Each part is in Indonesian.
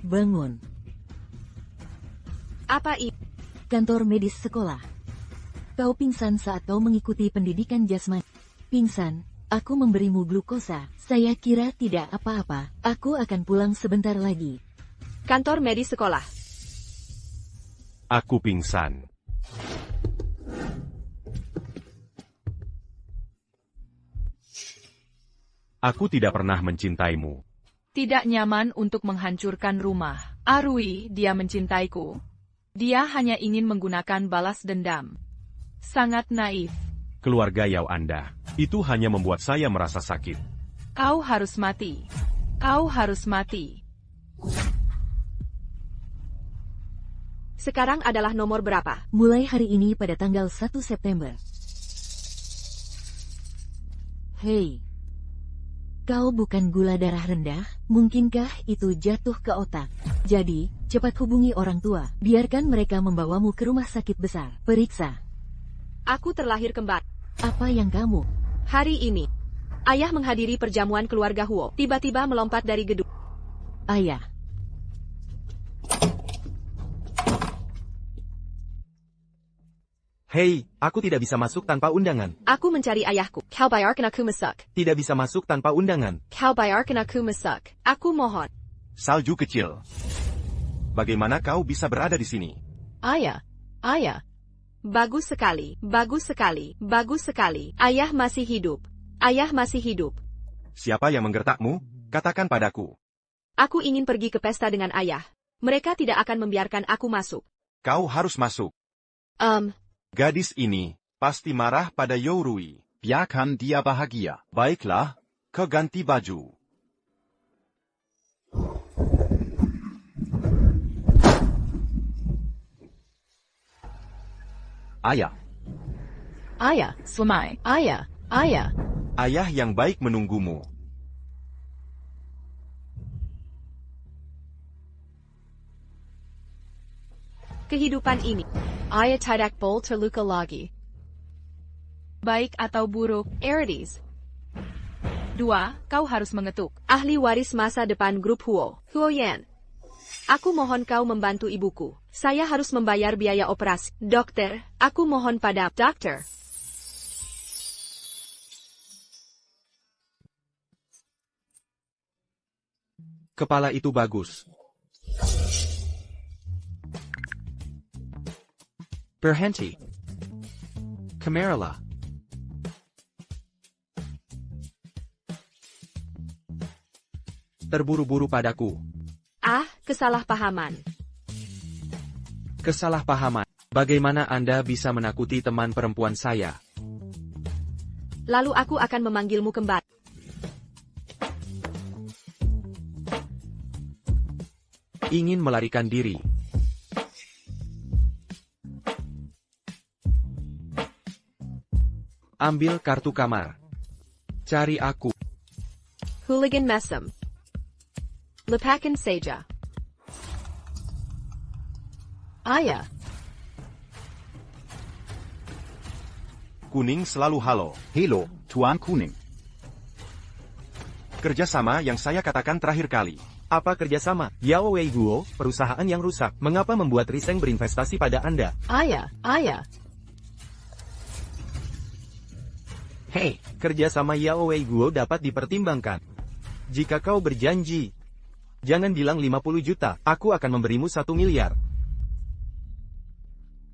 bangun. Apa ini? Kantor medis sekolah. Kau pingsan saat kau mengikuti pendidikan jasmani. Pingsan, aku memberimu glukosa. Saya kira tidak apa-apa. Aku akan pulang sebentar lagi. Kantor medis sekolah. Aku pingsan. Aku tidak pernah mencintaimu. Tidak nyaman untuk menghancurkan rumah. Arui, dia mencintaiku. Dia hanya ingin menggunakan balas dendam. Sangat naif. Keluarga Yao Anda. Itu hanya membuat saya merasa sakit. Kau harus mati. Kau harus mati. Sekarang adalah nomor berapa? Mulai hari ini pada tanggal 1 September. Hei. Kau bukan gula darah rendah, mungkinkah itu jatuh ke otak? Jadi, cepat hubungi orang tua. Biarkan mereka membawamu ke rumah sakit besar. Periksa. Aku terlahir kembar. Apa yang kamu? Hari ini, ayah menghadiri perjamuan keluarga Huo. Tiba-tiba melompat dari gedung. Ayah. Hei, aku tidak bisa masuk tanpa undangan. Aku mencari ayahku. Kau bayarkan aku masuk. Tidak bisa masuk tanpa undangan. Kau bayarkan aku masuk. Aku mohon. Salju kecil. Bagaimana kau bisa berada di sini? Ayah. Ayah. Bagus sekali. Bagus sekali. Bagus sekali. Ayah masih hidup. Ayah masih hidup. Siapa yang menggertakmu? Katakan padaku. Aku ingin pergi ke pesta dengan ayah. Mereka tidak akan membiarkan aku masuk. Kau harus masuk. Gadis ini pasti marah pada Yourui. Biarkan dia bahagia. Baiklah, kau ganti baju. Ayah. Ayah, Slemai. Ayah. Ayah. Ayah yang baik menunggumu. Kehidupan ini. Ayah tidak boleh terluka lagi. Baik atau buruk, Erides. 2. Kau harus mengetuk. Ahli waris masa depan grup Huo. Huo Yan. Aku mohon kau membantu ibuku. Saya harus membayar biaya operasi. Dokter, aku mohon pada dokter. Kepala itu bagus. Berhenti. Kameralah. Terburu-buru padaku. Kesalahpahaman. Kesalahpahaman. Bagaimana Anda bisa menakuti teman perempuan saya? Lalu aku akan memanggilmu kembali. Ingin melarikan diri. Ambil kartu kamar. Cari aku. Hooligan mesem. Lepakan saja. Ayah. Kuning selalu halo. Halo, Tuan Kuning. Kerjasama yang saya katakan terakhir kali. Apa kerjasama? Yao Wei Guo, perusahaan yang rusak. Mengapa membuat Riseng berinvestasi pada Anda? Ayah. Hei, kerjasama Yao Wei Guo dapat dipertimbangkan. Jika kau berjanji, jangan bilang 50 juta, aku akan memberimu 1 miliar.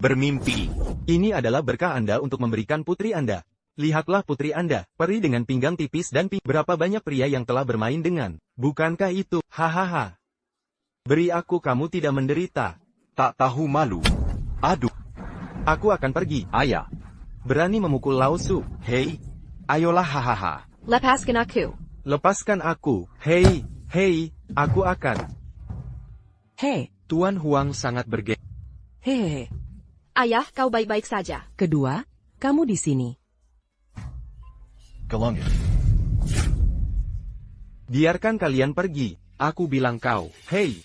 Bermimpi. Ini adalah berkah Anda untuk memberikan putri Anda. Lihatlah putri Anda, peri dengan pinggang tipis dan berapa banyak pria yang telah bermain dengan. Bukankah itu? Hahaha. Beri aku, kamu tidak menderita. Tak tahu malu. Aduh. Aku akan pergi. Ayah. Berani memukul Lao-Su. Hei. Ayolah hahaha. Lepaskan aku. Lepaskan aku. Hei, aku akan. Hei, Tuan Huang sangat bergejolak. hehehe. Ayah, kau baik-baik saja. Kedua, kamu di sini. Gelongan. Biarkan kalian pergi. Aku bilang kau. Hei.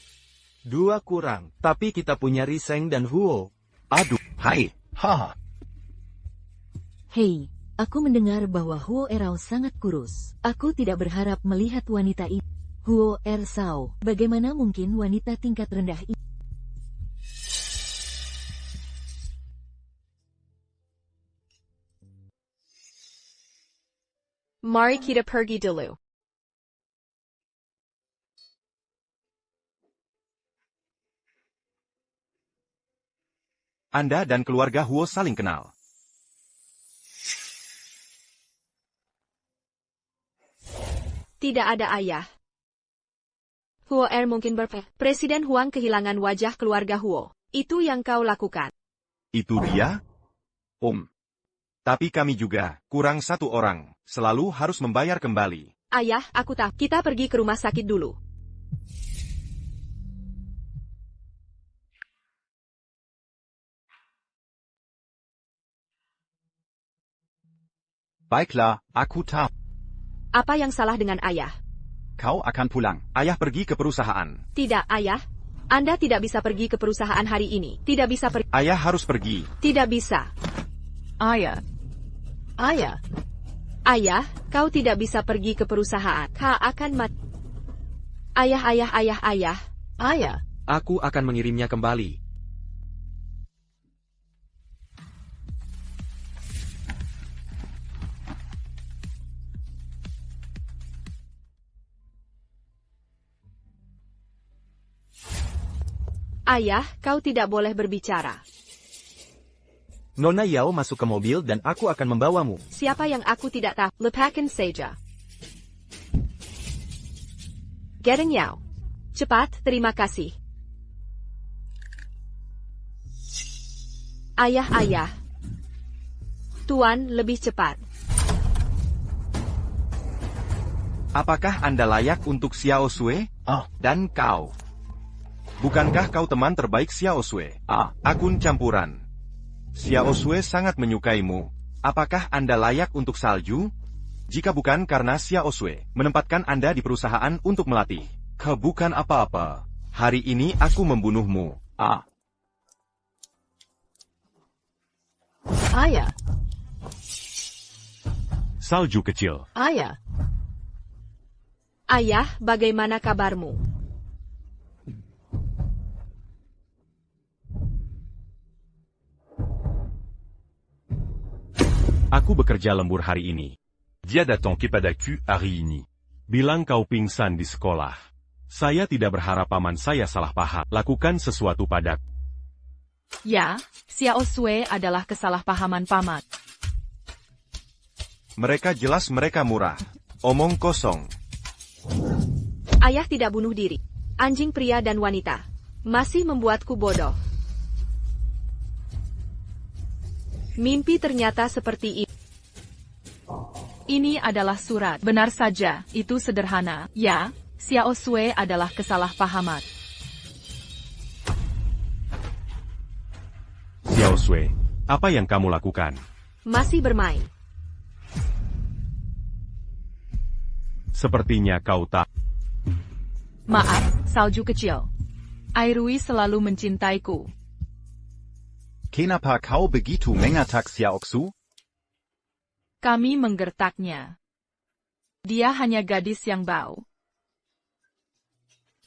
2 kurang. Tapi kita punya Riseng dan Huo. Aduh. Hai. Haha. Hei, aku mendengar bahwa Huo Erao sangat kurus. Aku tidak berharap melihat wanita ini. Huo Ersao, bagaimana mungkin wanita tingkat rendah ini? Mari kita pergi dulu. Anda dan keluarga Huo saling kenal. Tidak ada ayah. Huo mungkin Presiden Huang kehilangan wajah keluarga Huo. Itu yang kau lakukan. Itu dia? Om. Tapi kami juga, kurang satu orang, selalu harus membayar kembali. Ayah, aku tahu. Kita pergi ke rumah sakit dulu. Baiklah, aku tahu. Apa yang salah dengan ayah? Kau akan pulang. Ayah pergi ke perusahaan. Tidak, ayah. Anda tidak bisa pergi ke perusahaan hari ini. Tidak bisa pergi. Ayah harus pergi. Tidak bisa. Ayah. Ayah. Ayah, kau tidak bisa pergi ke perusahaan. Kau akan mati. Ayah. Ayah. Aku akan mengirimnya kembali. Ayah, kau tidak boleh berbicara. Nona Yao masuk ke mobil dan aku akan membawamu. Siapa yang aku tidak tahu? Lepakan saja. Getting Yao. Cepat, terima kasih. Ayah. Tuan, lebih cepat. Apakah Anda layak untuk Xiao Sui? Dan kau? Bukankah kau teman terbaik Xiao Sui? Akun campuran. Xiao Sui sangat menyukaimu. Apakah Anda layak untuk salju? Jika bukan karena Xiao Sui menempatkan Anda di perusahaan untuk melatih. Bukan apa-apa. Hari ini aku membunuhmu. Ayah. Salju kecil. Ayah. Ayah, bagaimana kabarmu? Aku bekerja lembur hari ini. Dia datang kepadaku hari ini. Bilang kau pingsan di sekolah. Saya tidak berharap paman saya salah paham. Lakukan sesuatu padaku. Ya, Xiao Sui adalah kesalahpahaman paman. Mereka jelas mereka murah. Omong kosong. Ayah tidak bunuh diri. Anjing pria dan wanita. Masih membuatku bodoh. Mimpi ternyata seperti ini. Ini adalah surat. Benar saja, itu sederhana. Ya, Xiao Sui adalah kesalahpahaman. Xiao Sui, apa yang kamu lakukan? Masih bermain. Sepertinya kau tak. Maaf, salju kecil. Airui selalu mencintaiku. Kenapa kau begitu mengatakan Xiaoxu? Kami menggertaknya. Dia hanya gadis yang bau.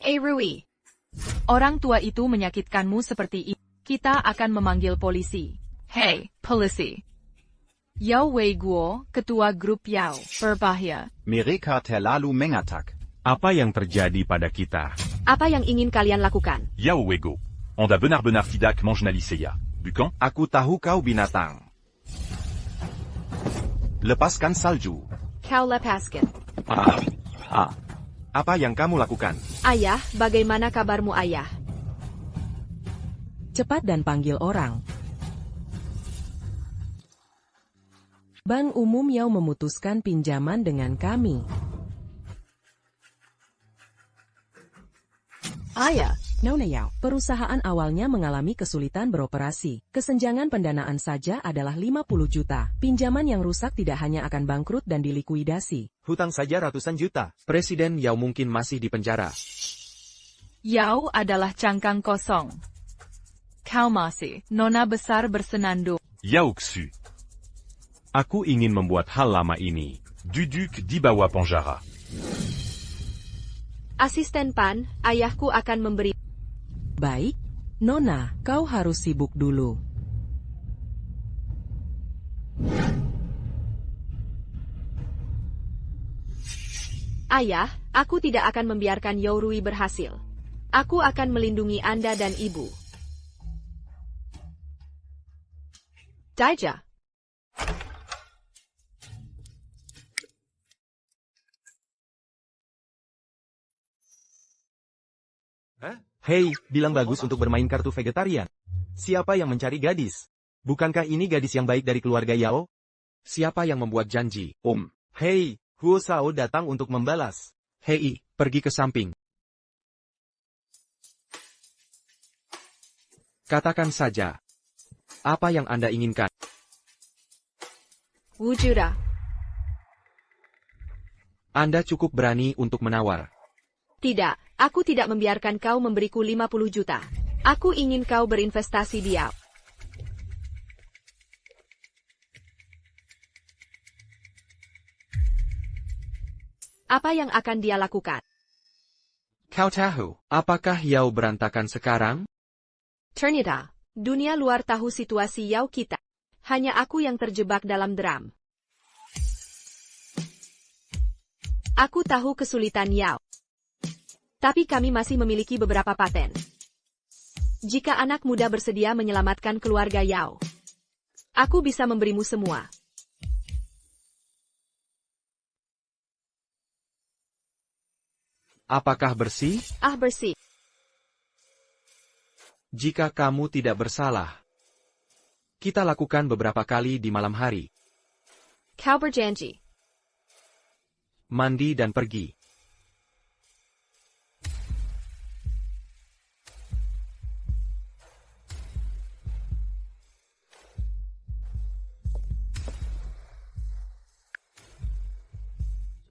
Airui. Orang tua itu menyakitkanmu seperti ini. Kita akan memanggil polisi. Hei, polisi. Yao Wei Guo, ketua grup Yao, berbahaya. Mereka terlalu mengatakan. Apa yang terjadi pada kita? Apa yang ingin kalian lakukan? Yao Wego. Onda benar-benar tidak mengenali Bukan? Aku tahu kau binatang. Lepaskan salju. Kau lepaskan. Apa yang kamu lakukan? Ayah, bagaimana kabarmu ayah? Cepat dan panggil orang. Bank Umum Yao memutuskan pinjaman dengan kami. Ayah. Nona Yao, perusahaan awalnya mengalami kesulitan beroperasi. Kesenjangan pendanaan saja adalah 50 juta. Pinjaman yang rusak tidak hanya akan bangkrut dan dilikuidasi. Hutang saja ratusan juta. Presiden Yao mungkin masih di penjara. Yao adalah cangkang kosong. Kau masih, nona besar bersenandung. Yao Xu. Aku ingin membuat hal lama ini. Duduk di bawah penjara. Asisten Pan, ayahku akan memberi. Baik, Nona, kau harus sibuk dulu. Ayah, aku tidak akan membiarkan Yourui berhasil. Aku akan melindungi Anda dan Ibu. Daija. Hei, bilang bagus untuk bermain kartu vegetarian. Siapa yang mencari gadis? Bukankah ini gadis yang baik dari keluarga Yao? Siapa yang membuat janji, Om? Hei, Huo Sao datang untuk membalas. Hei, pergi ke samping. Katakan saja. Apa yang Anda inginkan? Wujuda. Anda cukup berani untuk menawar. Tidak, aku tidak membiarkan kau memberiku 50 juta. Aku ingin kau berinvestasi di Yao. Apa yang akan dia lakukan? Kau tahu, apakah Yao berantakan sekarang? Ternyata, dunia luar tahu situasi Yao kita. Hanya aku yang terjebak dalam dram. Aku tahu kesulitan Yao. Tapi kami masih memiliki beberapa paten. Jika anak muda bersedia menyelamatkan keluarga Yao, aku bisa memberimu semua. Apakah bersih? Ah, bersih. Jika kamu tidak bersalah, kita lakukan beberapa kali di malam hari. Kau berjanji. Mandi dan pergi.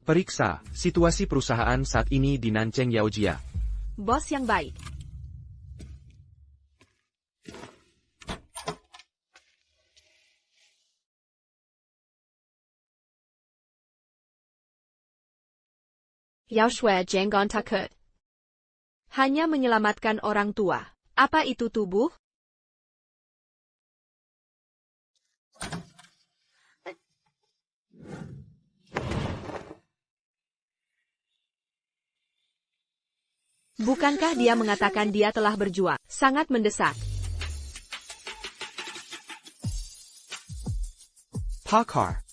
Periksa situasi perusahaan saat ini di Nancheng Yaojia. Bos yang baik. Yao Shui Jenggon takut. Hanya menyelamatkan orang tua. Apa itu tubuh? Bukankah dia mengatakan dia telah berjuang? Sangat mendesak. Pakar.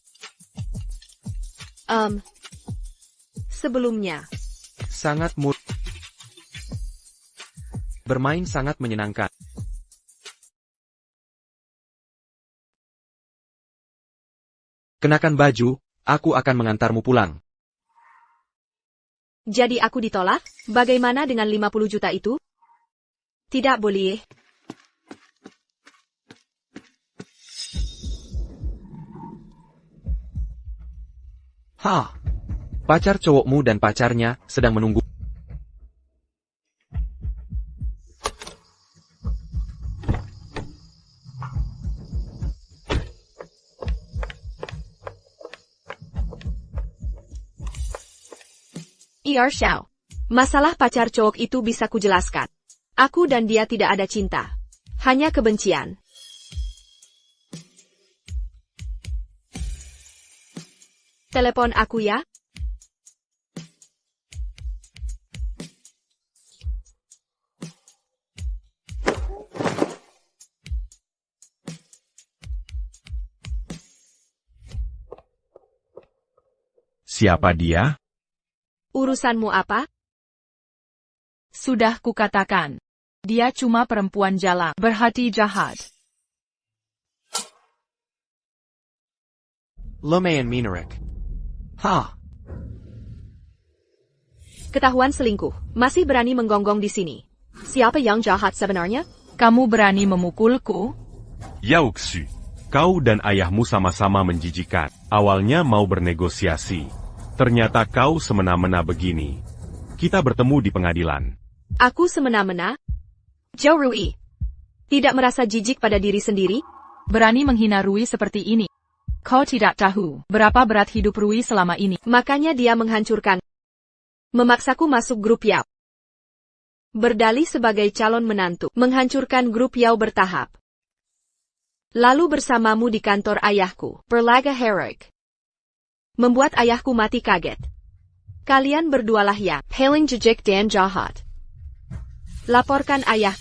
Sebelumnya. Sangat bermain sangat menyenangkan. Kenakan baju, aku akan mengantarmu pulang. Jadi aku ditolak? Bagaimana dengan 50 juta itu? Tidak boleh. Pacar cowokmu dan pacarnya sedang menunggu. Xiao. Masalah pacar cowok itu bisa kujelaskan. Aku dan dia tidak ada cinta. Hanya kebencian. Telepon aku ya. Siapa dia? Urusanmu apa? Sudah kukatakan. Dia cuma perempuan jalan, berhati jahat. Lumayan Minarik. Ketahuan selingkuh. Masih berani menggonggong di sini. Siapa yang jahat sebenarnya? Kamu berani memukulku? Yao Xu, kau dan ayahmu sama-sama menjijikan. Awalnya mau bernegosiasi. Ternyata kau semena-mena begini. Kita bertemu di pengadilan. Aku semena-mena? Zhou Rui. Tidak merasa jijik pada diri sendiri? Berani menghina Rui seperti ini. Kau tidak tahu berapa berat hidup Rui selama ini. Makanya dia menghancurkan. Memaksaku masuk grup Yao. Berdalih sebagai calon menantu, menghancurkan grup Yao bertahap. Lalu bersamamu di kantor ayahku, berlaga heroik. Membuat ayahku mati kaget. Kalian berdualah ya, paling jejak dan jahat. Laporkan ayah.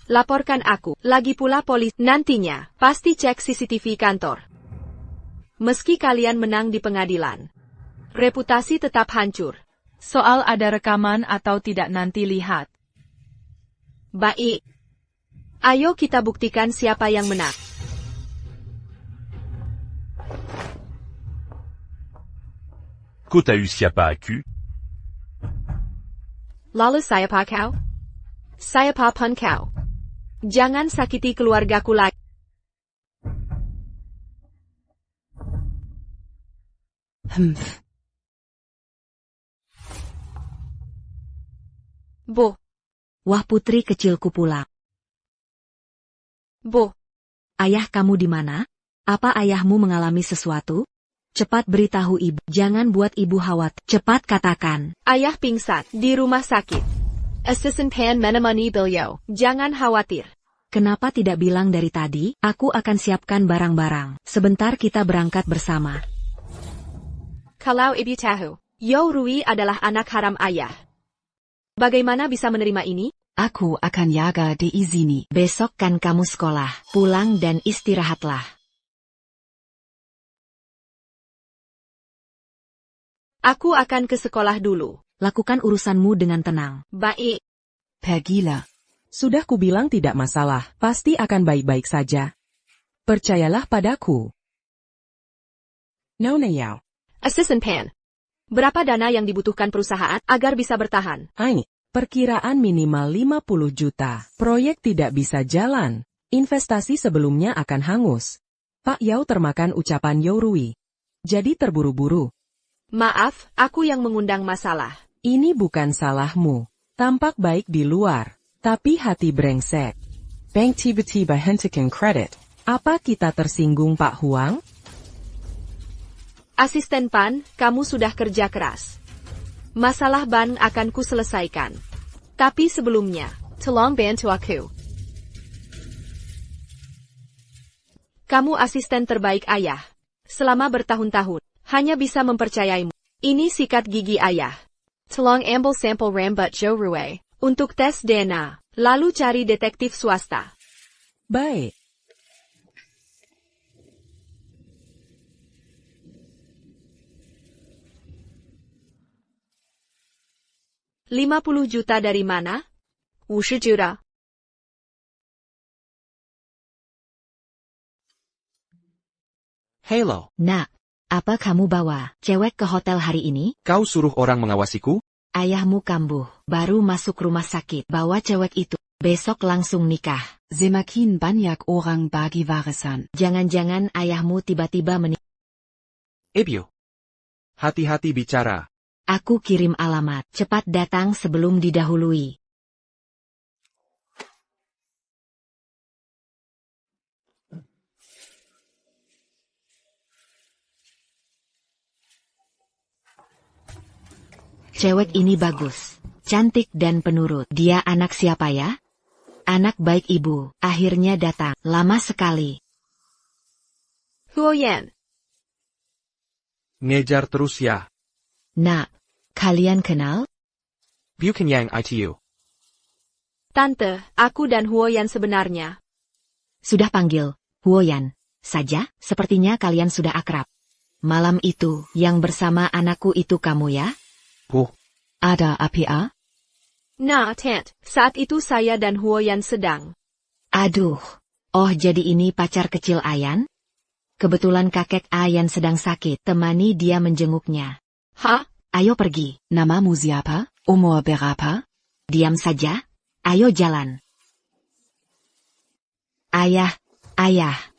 Laporkan aku, lagi pula polisi. Nantinya, pasti cek CCTV kantor. Meski kalian menang di pengadilan, reputasi tetap hancur. Soal ada rekaman atau tidak nanti lihat. Baik. Ayo kita buktikan siapa yang menang. Kau t'as eu siapa aku? Lalu siapa kau? Siapa pun kau. Jangan sakiti keluargaku lagi. Bu, Wah putri kecilku pulang. bu, Ayah kamu di mana? Apa ayahmu mengalami sesuatu? Cepat beritahu ibu. Jangan buat ibu khawatir. Cepat katakan. ayah pingsan di rumah sakit. Assistant Pan menemani beliau. Jangan khawatir. Kenapa tidak bilang dari tadi? Aku akan siapkan barang-barang. Sebentar kita berangkat bersama. Kalau ibu tahu, Yao Rui adalah anak haram ayah. Bagaimana bisa menerima ini? Aku akan jaga diizini. Besok kan kamu sekolah. Pulang dan istirahatlah. Aku akan ke sekolah dulu. Lakukan urusanmu dengan tenang. Baik. Pergilah. Sudah kubilang tidak masalah, pasti akan baik-baik saja. Percayalah padaku. Nona Yao. Assistant Pan. Berapa dana yang dibutuhkan perusahaan agar bisa bertahan? Ai, perkiraan minimal 50 juta. Proyek tidak bisa jalan. Investasi sebelumnya akan hangus. Pak Yao termakan ucapan Yao Rui. Jadi terburu-buru. Maaf, aku yang mengundang masalah. Ini bukan salahmu. Tampak baik di luar, tapi hati brengsek. Bank tiba-tiba hentikan kredit. Apa kita tersinggung Pak Huang? Asisten Pan, kamu sudah kerja keras. Masalah ban akan ku selesaikan. Tapi sebelumnya, tolong bantu aku. Kamu asisten terbaik ayah. Selama bertahun-tahun, hanya bisa mempercayaimu. Ini sikat gigi ayah. Tolong ambil sampel rambut Yao Rui untuk tes DNA, lalu cari detektif swasta. Baik. $50 juta dari mana? 50 juta. Hello, Nak, apa kamu bawa cewek ke hotel hari ini? kau suruh orang mengawasiku? Ayahmu kambuh, baru masuk rumah sakit. Bawa cewek itu. Besok langsung nikah. Semakin banyak orang bagi warisan. Jangan-jangan ayahmu tiba-tiba menikah. Ebio. Hati-hati bicara. Aku kirim alamat. Cepat datang sebelum didahului. Cewek ini bagus, cantik dan penurut. Dia anak siapa ya? Anak baik ibu. Akhirnya datang. Lama sekali. Huoyan. Ngejar terus ya. Nak, kalian kenal? Bukan yang ITU. Tante, aku dan Huoyan sebenarnya. Sudah panggil Huoyan saja. Sepertinya kalian sudah akrab. Malam itu, yang bersama anakku itu kamu ya? Ada APA? Nah, Tant, saat itu saya dan Huoyan sedang. Aduh. Oh jadi ini pacar kecil Ayan? Kebetulan kakek Ayan sedang sakit. Temani dia menjenguknya. Hah? Ayo pergi. Namamu siapa? Umur berapa? Diam saja. Ayo jalan. Ayah.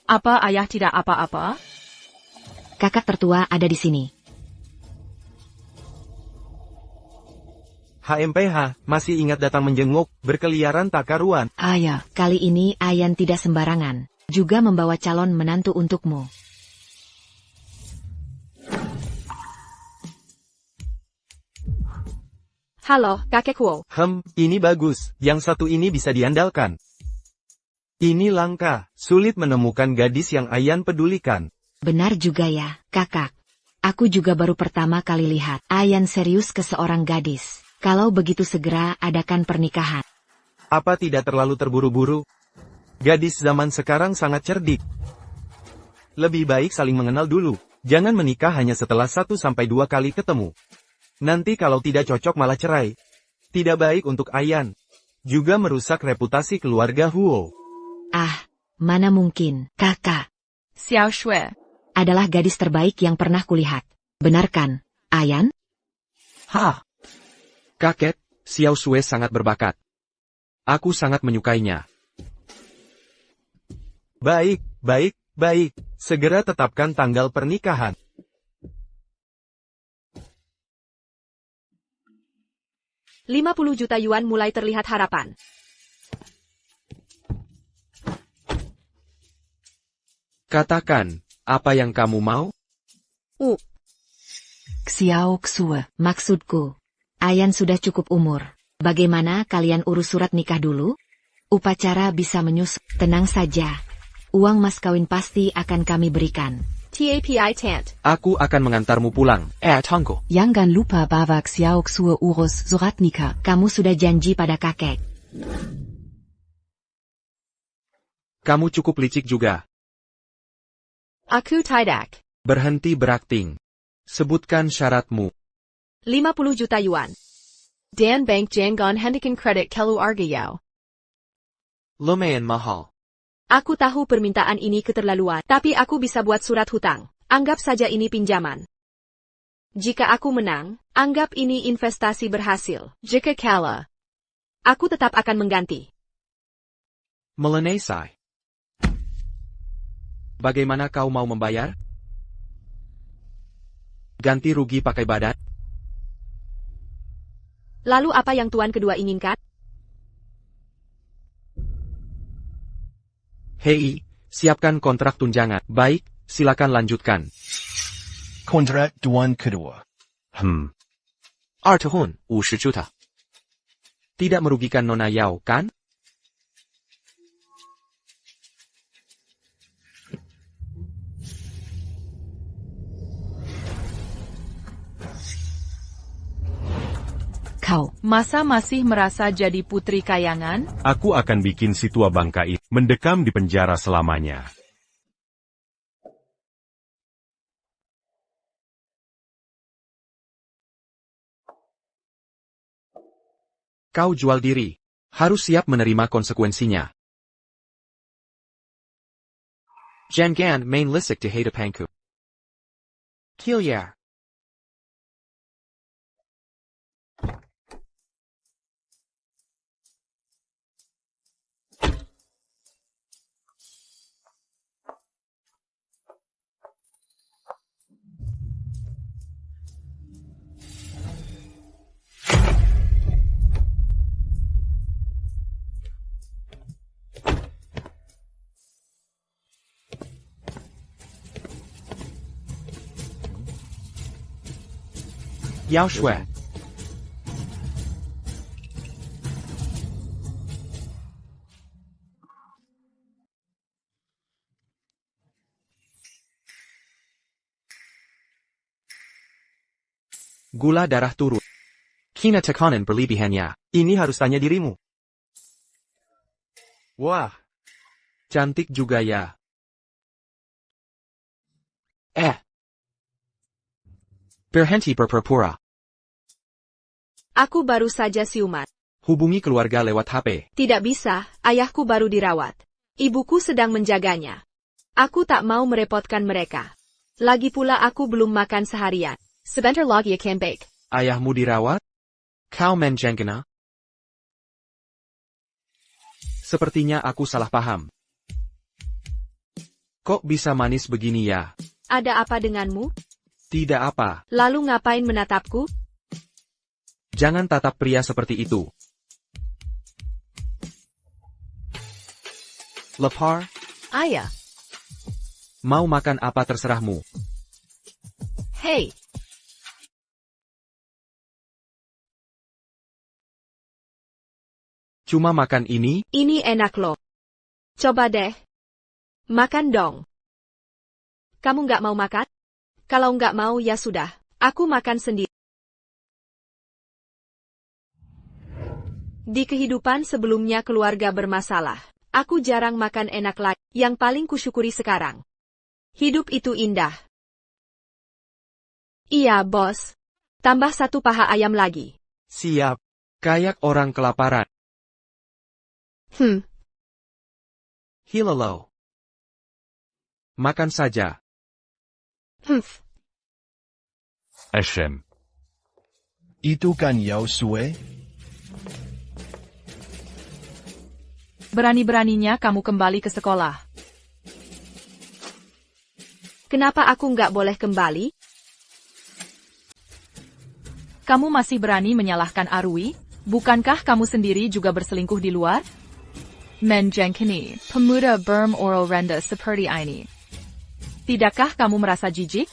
Apa ayah tidak apa-apa? Kakak tertua ada di sini. HMPH, masih ingat datang menjenguk, berkeliaran tak karuan. Ayah. Kali ini Ayan tidak sembarangan. Juga membawa calon menantu untukmu. Halo, kakek Wu. Ini bagus. Yang satu ini bisa diandalkan. Ini langka. Sulit menemukan gadis yang Ayan pedulikan. Benar juga ya, kakak. Aku juga baru pertama kali lihat Ayan serius ke seorang gadis. Kalau begitu segera adakan pernikahan. Apa tidak terlalu terburu-buru? Gadis zaman sekarang sangat cerdik. Lebih baik saling mengenal dulu. Jangan menikah hanya setelah 1-2 kali ketemu. Nanti kalau tidak cocok malah cerai. Tidak baik untuk Ayan. Juga merusak reputasi keluarga Huo. Ah, mana mungkin, kakak. Xiao Shui. Adalah gadis terbaik yang pernah kulihat. Benar kan, Ayan? Hah? Kakek, Xiao Sui sangat berbakat. Aku sangat menyukainya. Baik. Segera tetapkan tanggal pernikahan. $50 juta yuan mulai terlihat harapan. Katakan, apa yang kamu mau? Xiao Xue. Maksudku, Ayan sudah cukup umur. Bagaimana kalian urus surat nikah dulu? Upacara bisa menyusul. Tenang saja. Uang mas kawin pasti akan kami berikan. TAPI Tant. Aku akan mengantarmu pulang. Tongko. Jangan lupa bawa Xiao Xue urus surat nikah. Kamu sudah janji pada kakek. Kamu cukup licik juga. Aku tidak. Berhenti berakting. Sebutkan syaratmu. 50 juta yuan. Dan Bank Jangon hendikan kredit keluarga Yao. Lumayan mahal. Aku tahu permintaan ini keterlaluan, tapi aku bisa buat surat hutang. Anggap saja ini pinjaman. Jika aku menang, anggap ini investasi berhasil. Jika kalah, aku tetap akan mengganti. Melanesai. Bagaimana kau mau membayar? Ganti rugi pakai badan? Lalu apa yang tuan kedua inginkan? Hei, siapkan kontrak tunjangan. Baik, silakan lanjutkan. Kontrak tuan kedua. 2 tahun, 50 juta. Tidak merugikan Nona Yao, kan? Kau. Masa masih merasa jadi putri kayangan? Aku akan bikin si tua bangka itu mendekam di penjara selamanya. Kau jual diri. Harus siap menerima konsekuensinya. Jangan main lisik di hadapanku. Kilyar. Yao Shui. Gula darah turun. Kina tekanan berlebihannya. Ini harus tanya dirimu. Wah. Cantik juga ya. Berhenti berpura-pura. Aku baru saja siuman. Hubungi keluarga lewat HP. Tidak bisa, ayahku baru dirawat. Ibuku sedang menjaganya. Aku tak mau merepotkan mereka. Lagi pula aku belum makan seharian. Sebentar lagi akan bake. Ayahmu dirawat? Kau menjanggana? Sepertinya aku salah paham. Kok bisa manis begini ya? Ada apa denganmu? Tidak apa. Lalu ngapain menatapku? Jangan tatap pria seperti itu. Lapar? Ayah. Mau makan apa terserahmu. Hei. Cuma makan ini? Ini enak loh. Coba deh. Makan dong. Kamu nggak mau makan? Kalau nggak mau ya sudah. Aku makan sendiri. Di kehidupan sebelumnya keluarga bermasalah. Aku jarang makan enak lagi. Yang paling kusyukuri sekarang. Hidup itu indah. Iya, bos. Tambah 1 paha ayam lagi. Siap. Kayak orang kelaparan. Hilalo. Makan saja. Eshem. Itu kan Yao Sue? Berani-beraninya kamu kembali ke sekolah. Kenapa aku nggak boleh kembali? Kamu masih berani menyalahkan Arui? Bukankah kamu sendiri juga berselingkuh di luar? Menjengkeni, pemuda berm oral rendah seperti ini. Tidakkah kamu merasa jijik?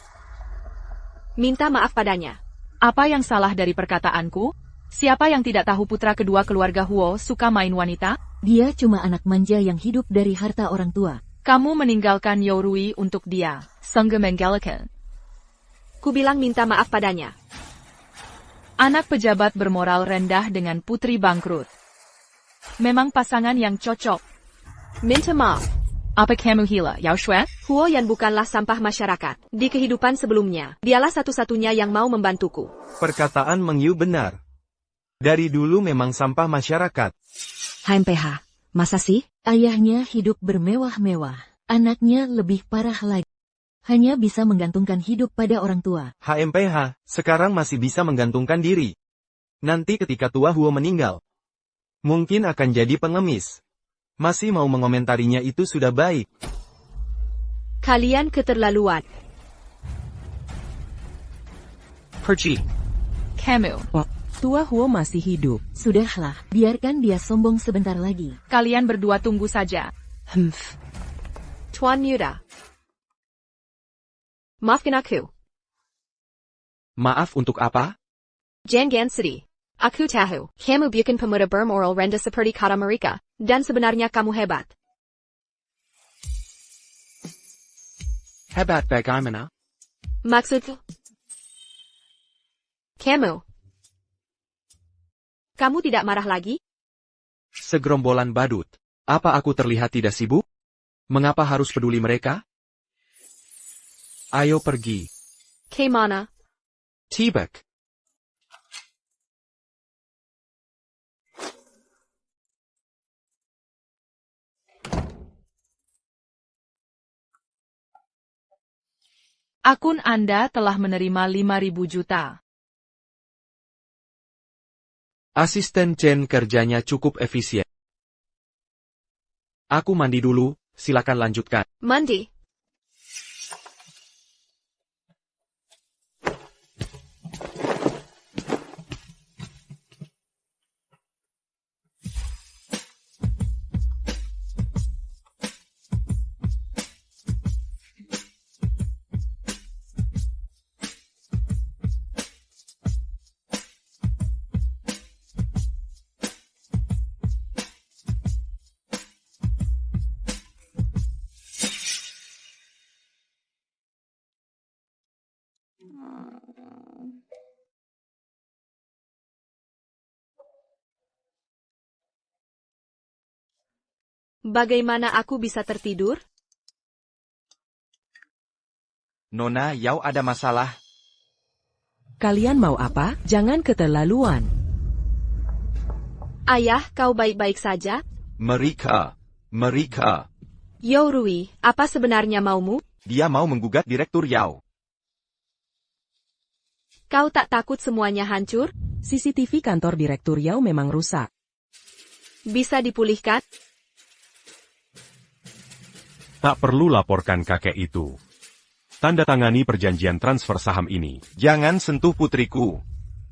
Minta maaf padanya. Apa yang salah dari perkataanku? Siapa yang tidak tahu putra kedua keluarga Huo suka main wanita? Dia cuma anak manja yang hidup dari harta orang tua. Kamu meninggalkan Yorui untuk dia. Sungguh menggelikan. Ku bilang minta maaf padanya. Anak pejabat bermoral rendah dengan putri bangkrut. Memang pasangan yang cocok. Minta maaf. Apa kamu gila, Yao Shui? Huo Yan bukanlah sampah masyarakat. Di kehidupan sebelumnya, dialah satu-satunya yang mau membantuku. Perkataan Meng Yu benar. Dari dulu memang sampah masyarakat. HMPH, masa sih? Ayahnya hidup bermewah-mewah. Anaknya lebih parah lagi. Hanya bisa menggantungkan hidup pada orang tua. HMPH, sekarang masih bisa menggantungkan diri. Nanti ketika tua Huo meninggal, mungkin akan jadi pengemis. Masih mau mengomentarinya itu sudah baik. Kalian keterlaluan. Pergi. Kamu. Tua Huo masih hidup. Sudahlah, biarkan dia sombong sebentar lagi. Kalian berdua tunggu saja. Tuan Muda. Maafkan aku. Maaf untuk apa? Jangan sedih. Aku tahu, kamu bukan pemuda bermoral rendah seperti kata mereka, dan sebenarnya kamu hebat. Hebat bagaimana? Maksudku? Kamu tidak marah lagi? Segerombolan badut. Apa aku terlihat tidak sibuk? Mengapa harus peduli mereka? Ayo pergi. Kemana? Tibet. Akun Anda telah menerima 5.000 juta. Asisten Chen kerjanya cukup efisien. Aku mandi dulu, silakan lanjutkan. Mandi. Bagaimana aku bisa tertidur? Nona, Yao ada masalah. Kalian mau apa? Jangan keterlaluan. Ayah, kau baik-baik saja? Mereka. Yorui, apa sebenarnya maumu? Dia mau menggugat Direktur Yao. Kau tak takut semuanya hancur? CCTV kantor Direktur Yao memang rusak. Bisa dipulihkan? Tak perlu laporkan kakek itu. Tanda tangani perjanjian transfer saham ini. Jangan sentuh putriku.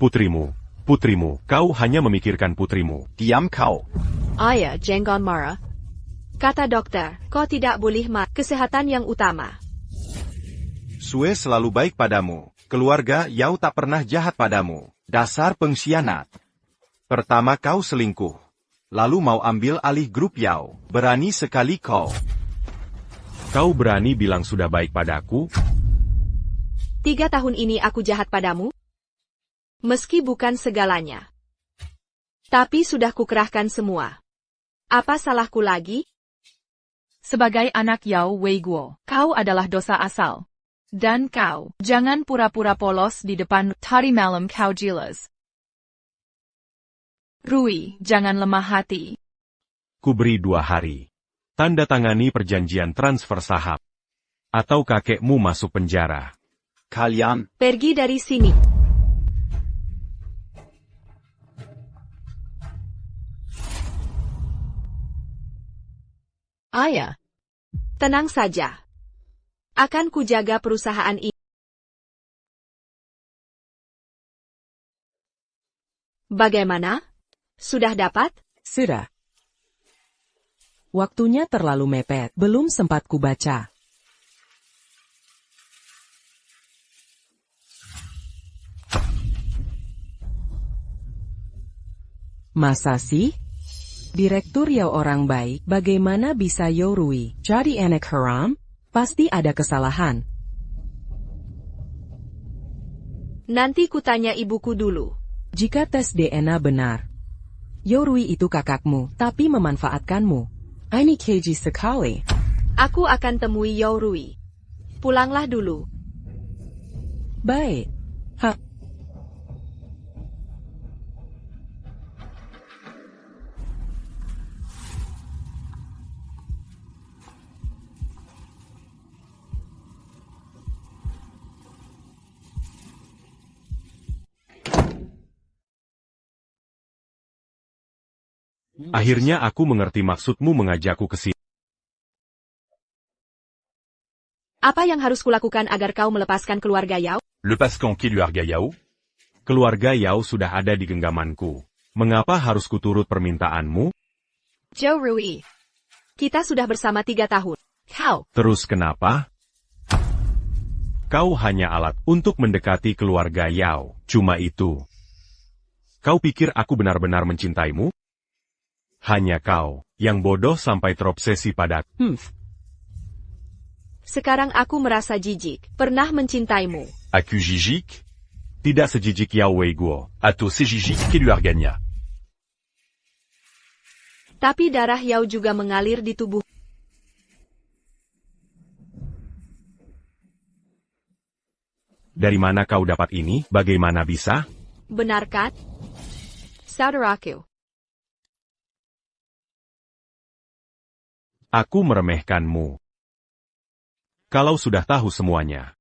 Putrimu, kau hanya memikirkan putrimu. Diam kau. Ayah, jangan marah. Kata dokter, kau tidak boleh marah. Kesehatan yang utama. Sue selalu baik padamu. Keluarga Yao tak pernah jahat padamu. Dasar pengkhianat. Pertama kau selingkuh. lalu mau ambil alih grup Yao. Berani sekali kau. Kau berani bilang sudah baik padaku? 3 tahun ini aku jahat padamu? Meski bukan segalanya. Tapi sudah kukerahkan semua. Apa salahku lagi? Sebagai anak Yao Wei Guo, kau adalah dosa asal. Dan kau, jangan pura-pura polos di depan tadi malam kau jelas. Rui, jangan lemah hati. Kuberi 2 hari. Tanda tangani perjanjian transfer saham. Atau kakekmu masuk penjara. Kalian, Pergi dari sini. Ayah, Tenang saja. Akan kujaga perusahaan ini. Bagaimana? Sudah dapat? Sudah. Waktunya terlalu mepet, belum sempat kubaca. Masa sih? Direktur Yao orang baik, bagaimana bisa Yao Rui jadi anak haram? Pasti ada kesalahan. Nanti kutanya ibuku dulu. Jika tes DNA benar, Yao Rui itu kakakmu, tapi memanfaatkanmu. Ini keji sekali. Aku akan temui Yao Rui. Pulanglah dulu. Baik. Akhirnya aku mengerti maksudmu mengajakku ke sini. Apa yang harus kulakukan agar kau melepaskan keluarga Yao? Le pascan keluarga Yao? Keluarga Yao sudah ada di genggamanku. Mengapa harus kuturut permintaanmu? Zhou Rui. Kita sudah bersama 3 tahun. Kau. Terus kenapa? Kau hanya alat untuk mendekati keluarga Yao. Cuma itu. Kau pikir aku benar-benar mencintaimu? Hanya kau, yang bodoh sampai terobsesi padaku. Sekarang aku merasa jijik. Pernah mencintaimu. Aku jijik? Tidak sejijik Yao Wei Guo, atau sejijik keluarganya. Tapi darah Yao juga mengalir di tubuh. Dari mana kau dapat ini? Bagaimana bisa? Benarkah? Saudaraku. Aku meremehkanmu. Kalau sudah tahu semuanya,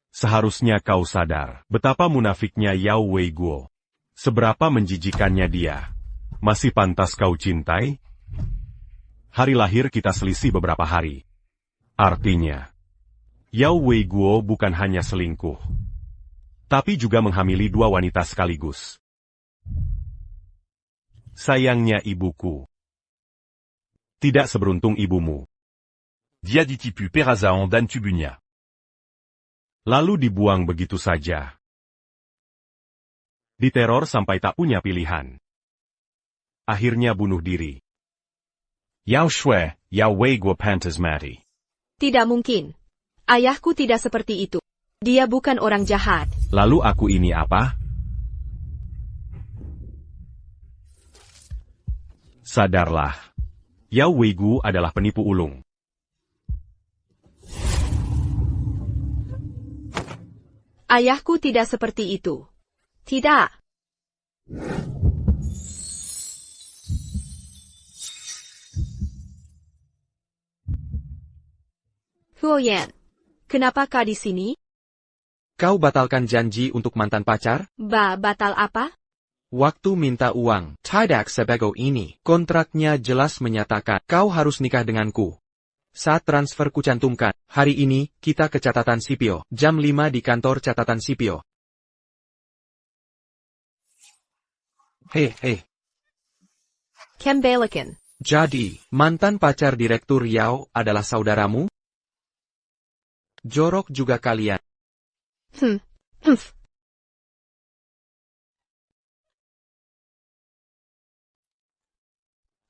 seharusnya kau sadar betapa munafiknya Yao Wei Guo. Seberapa menjijikannya dia. Masih pantas kau cintai? Hari lahir kita selisih beberapa hari. Artinya, Yao Wei Guo bukan hanya selingkuh, tapi juga menghamili 2 wanita sekaligus. Sayangnya ibuku tidak seberuntung ibumu. Dia ditipu Perazaan dan tubuhnya. Lalu dibuang begitu saja. Diteror sampai tak punya pilihan. Akhirnya bunuh diri. Yao Shui, Yao Wei Guo pantas mati. Tidak mungkin. Ayahku tidak seperti itu. Dia bukan orang jahat. Lalu aku ini apa? Sadarlah. Yao Wei Guo adalah penipu ulung. Ayahku tidak seperti itu. Tidak. Huoyan, kenapa kau di sini? Kau batalkan janji untuk mantan pacar? Batal apa? Waktu minta uang, tidak sebego ini. Kontraknya jelas menyatakan, kau harus nikah denganku. Saat transfer kucantumkan, hari ini, kita ke catatan sipil, jam 5 di kantor catatan sipil. Hei. Kembalikan. Jadi, mantan pacar Direktur Yao adalah saudaramu? Jorok juga kalian.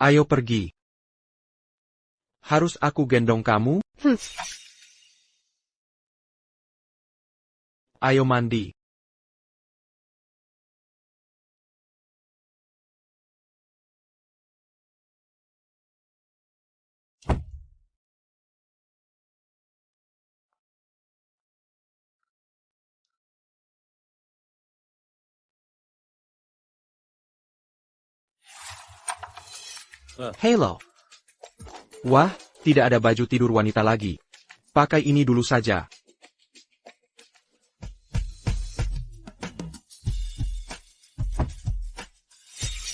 Ayo pergi. Harus aku gendong kamu? Ayo mandi. Hello. Wah, tidak ada baju tidur wanita lagi. Pakai ini dulu saja.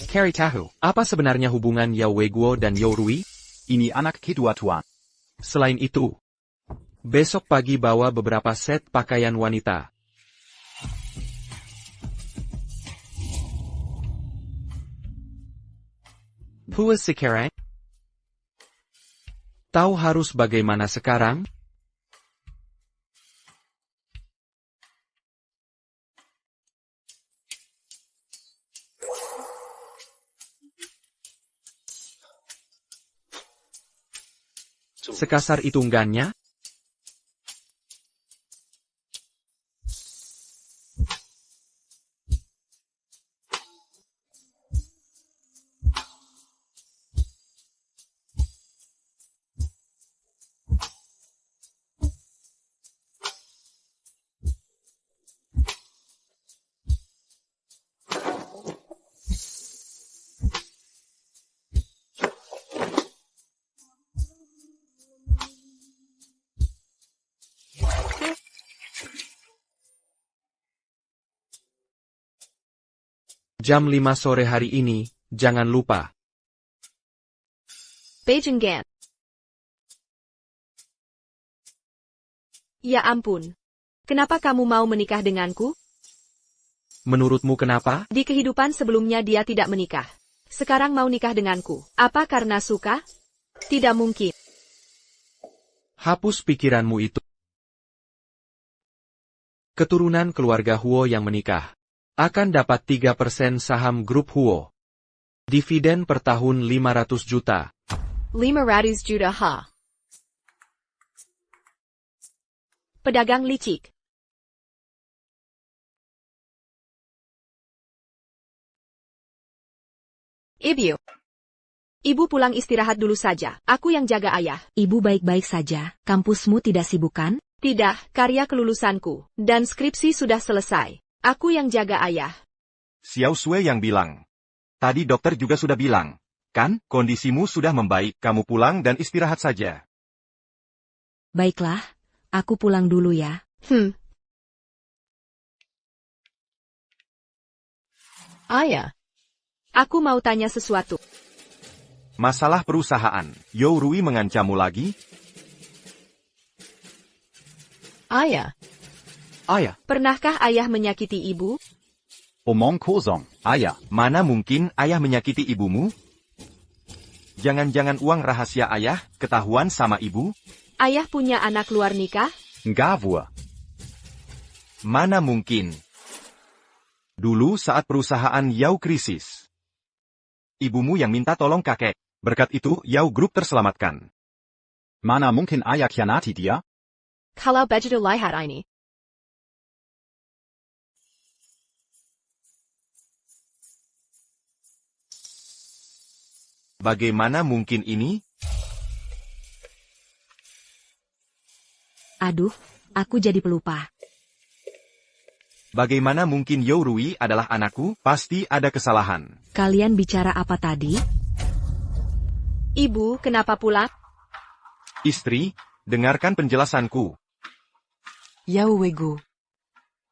Carry tahu, apa sebenarnya hubungan Yao Weiguo dan Yao Rui? Ini anak kedua tuan. Selain itu, besok pagi bawa beberapa set pakaian wanita. Puas sekarang? Tahu harus bagaimana sekarang? Sekasar itu enggaknya? Jam 5 sore hari ini, jangan lupa. Beijing Gan. Ya ampun. Kenapa kamu mau menikah denganku? Menurutmu kenapa? Di kehidupan sebelumnya dia tidak menikah. Sekarang mau nikah denganku. Apa karena suka? Tidak mungkin. Hapus pikiranmu itu. Keturunan keluarga Huo yang menikah akan dapat 3% saham grup Huo. Dividen per tahun 500 juta. 500 juta ha. Pedagang licik. Ibu pulang istirahat dulu saja. Aku yang jaga ayah. Ibu baik-baik saja. Kampusmu tidak sibuk kan? Tidak, karya kelulusanku. Dan skripsi sudah selesai. Aku yang jaga ayah. Xiao Sui yang bilang. Tadi dokter juga sudah bilang. Kan, kondisimu sudah membaik, kamu pulang dan istirahat saja. Baiklah, aku pulang dulu ya. Ayah. Aku mau tanya sesuatu. Masalah perusahaan, Yao Rui mengancammu lagi? Ayah. Ayah. Pernahkah ayah menyakiti ibu? Omong kosong, ayah. Mana mungkin ayah menyakiti ibumu? Jangan-jangan uang rahasia ayah ketahuan sama ibu? Ayah punya anak luar nikah? Ngawur. Mana mungkin? Dulu saat perusahaan Yao krisis. Ibumu yang minta tolong kakek. Berkat itu, Yao Group terselamatkan. Mana mungkin ayah khianati dia? Kalau begitu lihat ini. Bagaimana mungkin ini? Aduh, aku jadi pelupa. Bagaimana mungkin Yao Rui adalah anakku? Pasti ada kesalahan. Kalian bicara apa tadi? Ibu, kenapa pulang? Istri, dengarkan penjelasanku. Yao Weiguo.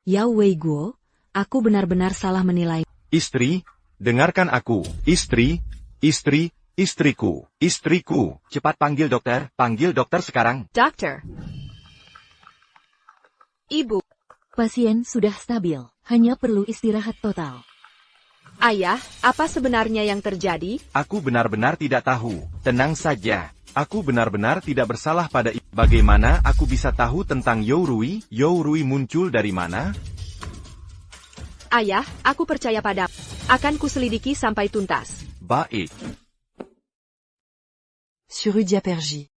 Yao Weiguo, aku benar-benar salah menilai. Istri, dengarkan aku. Istriku. Cepat panggil dokter sekarang. Dokter. Ibu. Pasien sudah stabil, hanya perlu istirahat total. Ayah, apa sebenarnya yang terjadi? Aku benar-benar tidak tahu. Tenang saja. Aku benar-benar tidak bersalah pada ibu. Bagaimana aku bisa tahu tentang Yao Rui? Yao Rui muncul dari mana? Ayah, aku percaya padamu. Akan kuselidiki sampai tuntas. Baik. sur rue Diapergie.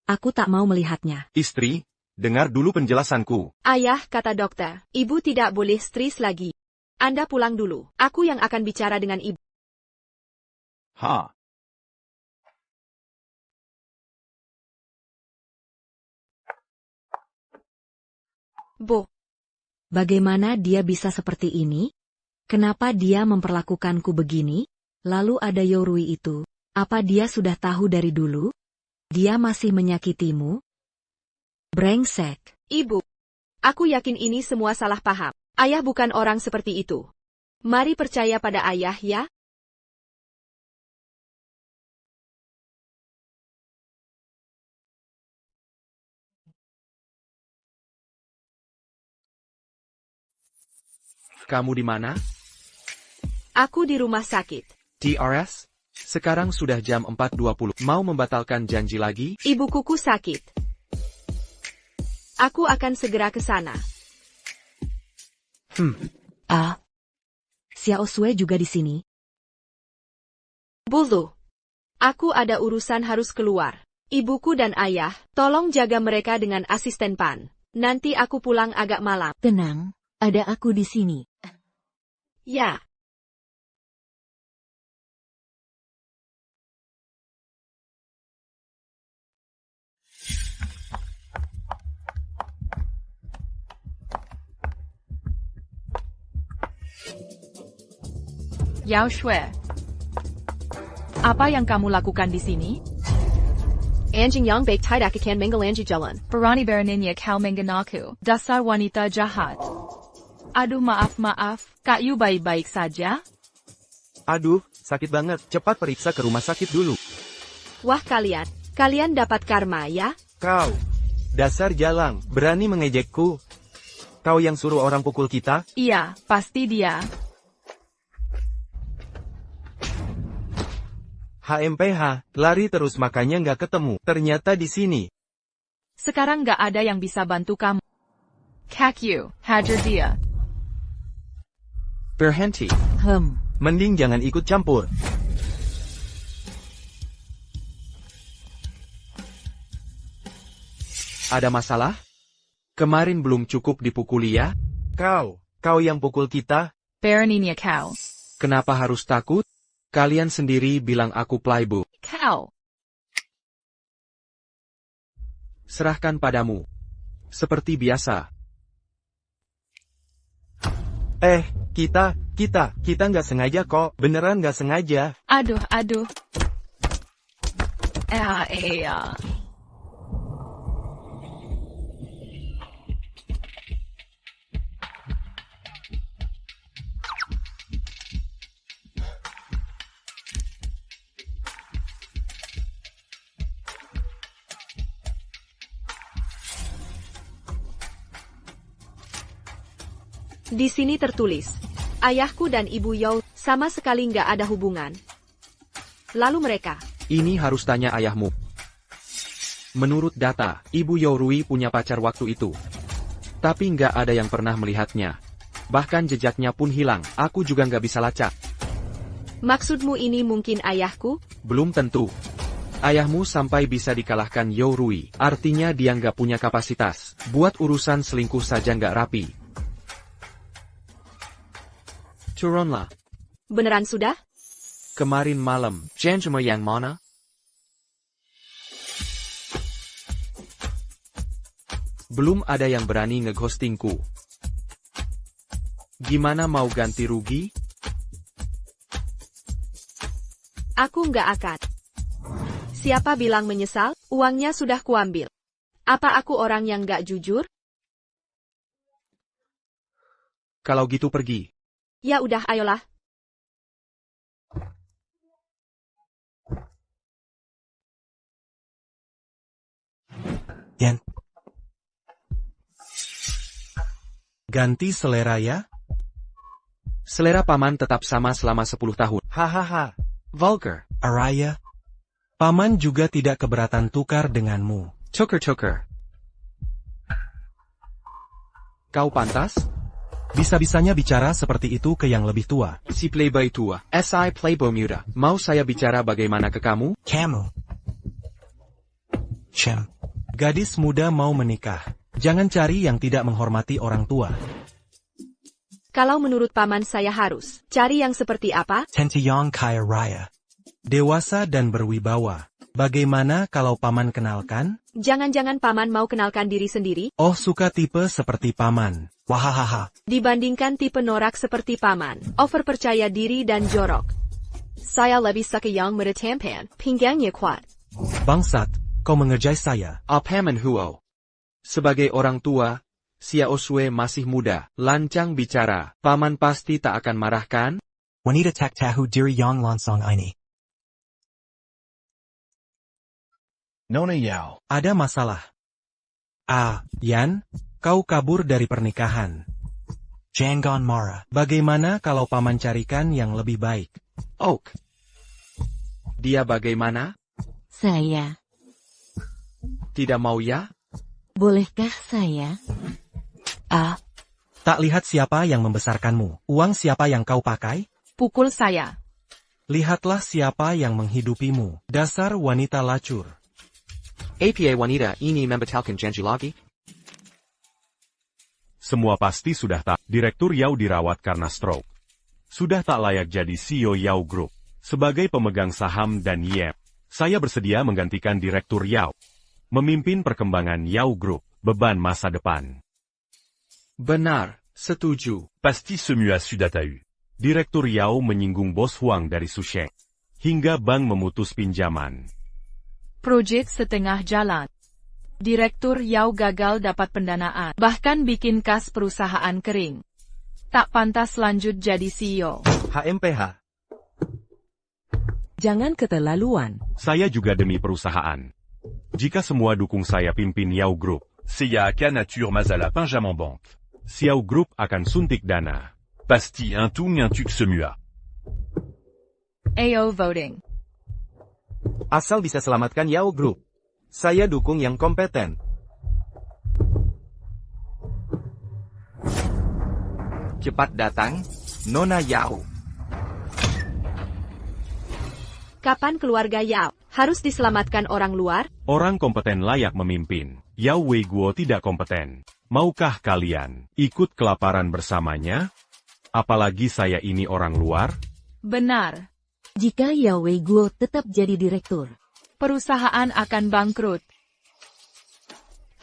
Aku tak mau melihatnya. Istri, dengar dulu penjelasanku. Ayah, kata dokter, ibu tidak boleh stres lagi. Anda pulang dulu. Aku yang akan bicara dengan ibu. Ha. Bu, Bagaimana dia bisa seperti ini? Kenapa dia memperlakukanku begini? Lalu ada Yorui itu. Apa dia sudah tahu dari dulu? Dia masih menyakitimu? Brengsek. ibu. Aku yakin ini semua salah paham. Ayah bukan orang seperti itu. Mari percaya pada ayah ya. Kamu di mana? Aku di rumah sakit. DRS? Sekarang sudah jam 4.20. Mau membatalkan janji lagi? Ibukuku sakit. Aku akan segera ke sana. Xiao Sui juga di sini. Bulu. Aku ada urusan harus keluar. Ibuku dan ayah, tolong jaga mereka dengan asisten Pan. Nanti aku pulang agak malam. Tenang, ada aku di sini. Ya. Yao Shui. Apa yang kamu lakukan di sini? Anjing yang baik tidak akan menggelanji jalan. Berani beraninya kau mengenaku. Dasar wanita jahat. Aduh maaf, Kak Yu baik-baik saja? Aduh, sakit banget. Cepat periksa ke rumah sakit dulu. Wah kalian dapat karma ya? Kau, dasar jalang, berani mengejekku. Kau yang suruh orang pukul kita? Iya, pasti dia. HMPH, lari terus makanya nggak ketemu. Ternyata di sini. Sekarang nggak ada yang bisa bantu kamu. Kak Yu, hajar dia. Berhenti. Mending jangan ikut campur. Ada masalah? Kemarin belum cukup dipukuli ya? Kau yang pukul kita? Beraninya kau. Kenapa harus takut? Kalian sendiri bilang aku playboy. Kau. Serahkan padamu. Seperti biasa. Kita nggak sengaja kok. Beneran nggak sengaja. Aduh. Iya. Di sini tertulis, ayahku dan ibu Yao sama sekali nggak ada hubungan. Lalu mereka. Ini harus tanya ayahmu. Menurut data, Ibu Yorui punya pacar waktu itu. Tapi nggak ada yang pernah melihatnya. Bahkan jejaknya pun hilang, aku juga nggak bisa lacak. Maksudmu ini mungkin ayahku? Belum tentu. Ayahmu sampai bisa dikalahkan Yorui, artinya dia nggak punya kapasitas. Buat urusan selingkuh saja nggak rapi. Turunlah. Beneran sudah? Kemarin malam, janjimu yang mana? Belum ada yang berani ngeghostingku. Gimana mau ganti rugi? Aku nggak akan. Siapa bilang menyesal? Uangnya sudah kuambil. Apa aku orang yang nggak jujur? Kalau gitu pergi. Ya udah, ayolah. Yan. Ganti selera ya? Selera paman tetap sama selama 10 tahun. Hahaha. Vulgar. Araya. Paman juga tidak keberatan tukar denganmu. Tuker. Kau pantas? Bisa-bisanya bicara seperti itu ke yang lebih tua. Si playboy tua. SI playboy muda. Mau saya bicara bagaimana ke kamu? Kamu. Gadis muda mau menikah. Jangan cari yang tidak menghormati orang tua. Kalau menurut paman saya harus cari yang seperti apa? Tentiyong kaya raya. Dewasa dan berwibawa. Bagaimana kalau paman kenalkan? Jangan-jangan paman mau kenalkan diri sendiri? Oh, suka tipe seperti paman. Wahahaha. Dibandingkan tipe norak seperti paman, over percaya diri dan jorok. Saya lebih suka yang muda tampan, pinggangnya kuat. Bangsat, kau mengerjai saya. Paman Huo. Sebagai orang tua, Xiao Sui masih muda, lancang bicara. Paman pasti tak akan marahkan? Wanita tak tahu diri yang langsung ini. Nona Yao. Ada masalah. Yan, kau kabur dari pernikahan. Jangan marah. Bagaimana kalau paman carikan yang lebih baik? Oak. Dia bagaimana? Saya. Tidak mau ya? Bolehkah saya? Tak lihat siapa yang membesarkanmu. Uang siapa yang kau pakai? Pukul saya. Lihatlah siapa yang menghidupimu. Dasar wanita lacur. APA wanita ini membatalkan janji lagi? Semua pasti sudah tak. Direktur Yao dirawat karena stroke. Sudah tak layak jadi CEO Yao Group. Sebagai pemegang saham dan Yep, saya bersedia menggantikan Direktur Yao. Memimpin perkembangan Yao Group, beban masa depan. Benar, setuju. Pasti semua sudah tahu. Direktur Yao menyinggung bos Huang dari Susheng. Hingga bank memutus pinjaman. Proyek setengah jalan. Direktur Yao gagal dapat pendanaan, bahkan bikin kas perusahaan kering. Tak pantas lanjut jadi CEO. HMPH. Jangan keterlaluan. Saya juga demi perusahaan. Jika semua dukung saya pimpin Yao Group, Seya akan atur masalah pinjaman bank. Xiao Group akan suntik dana. Pasti ngantuk semua. AO voting. Asal bisa selamatkan Yao Group. Saya dukung yang kompeten. Cepat datang, Nona Yao. Kapan keluarga Yao harus diselamatkan orang luar? Orang kompeten layak memimpin. Yao Weiguo tidak kompeten. Maukah kalian ikut kelaparan bersamanya? Apalagi saya ini orang luar? Benar. Jika Yao Weiguo tetap jadi direktur, Perusahaan akan bangkrut.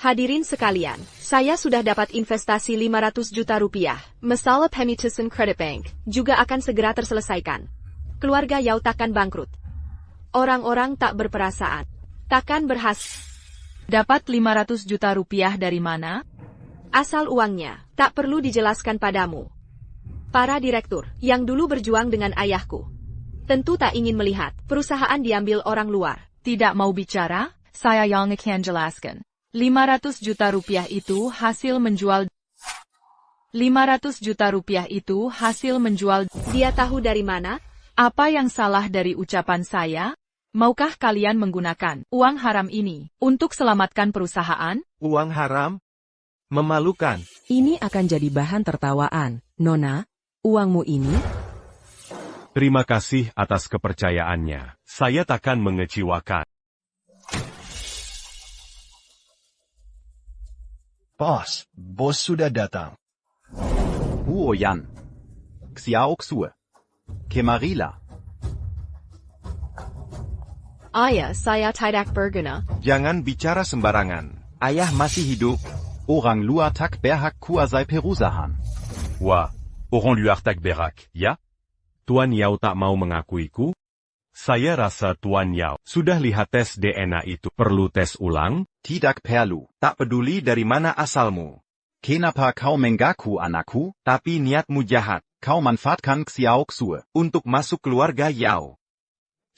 Hadirin sekalian, saya sudah dapat investasi 500 juta rupiah. Masalah Pemitusan Credit Bank juga akan segera terselesaikan. Keluarga Yao takkan bangkrut. Orang-orang tak berperasaan. Takkan berhasil. Dapat 500 juta rupiah dari mana? Asal uangnya, tak perlu dijelaskan padamu. Para direktur, yang dulu berjuang dengan ayahku, tentu tak ingin melihat perusahaan diambil orang luar. Tidak mau bicara? Saya yang akan jelaskan. 500 juta rupiah itu hasil menjual. 500 juta rupiah itu hasil menjual. Dia tahu dari mana? Apa yang salah dari ucapan saya? Maukah kalian menggunakan uang haram ini untuk selamatkan perusahaan? Uang haram? Memalukan. Ini akan jadi bahan tertawaan. Nona, uangmu ini? Terima kasih atas kepercayaannya. Saya takkan mengecewakan. Bos sudah datang. Huo Yan. Xiao Xue. Kemarila. Ayah, saya tidak berguna. Jangan bicara sembarangan. Ayah masih hidup. Orang luar tak berhak kuasai perusahaan. Wah, orang luar tak berhak, ya? Tuan Yao tak mau mengakuiku? Saya rasa Tuan Yao sudah lihat tes DNA itu. Perlu tes ulang? Tidak perlu. Tak peduli dari mana asalmu. Kenapa kau mengaku anakku? Tapi niatmu jahat. Kau manfaatkan Xiao Xue Untuk masuk keluarga Yao.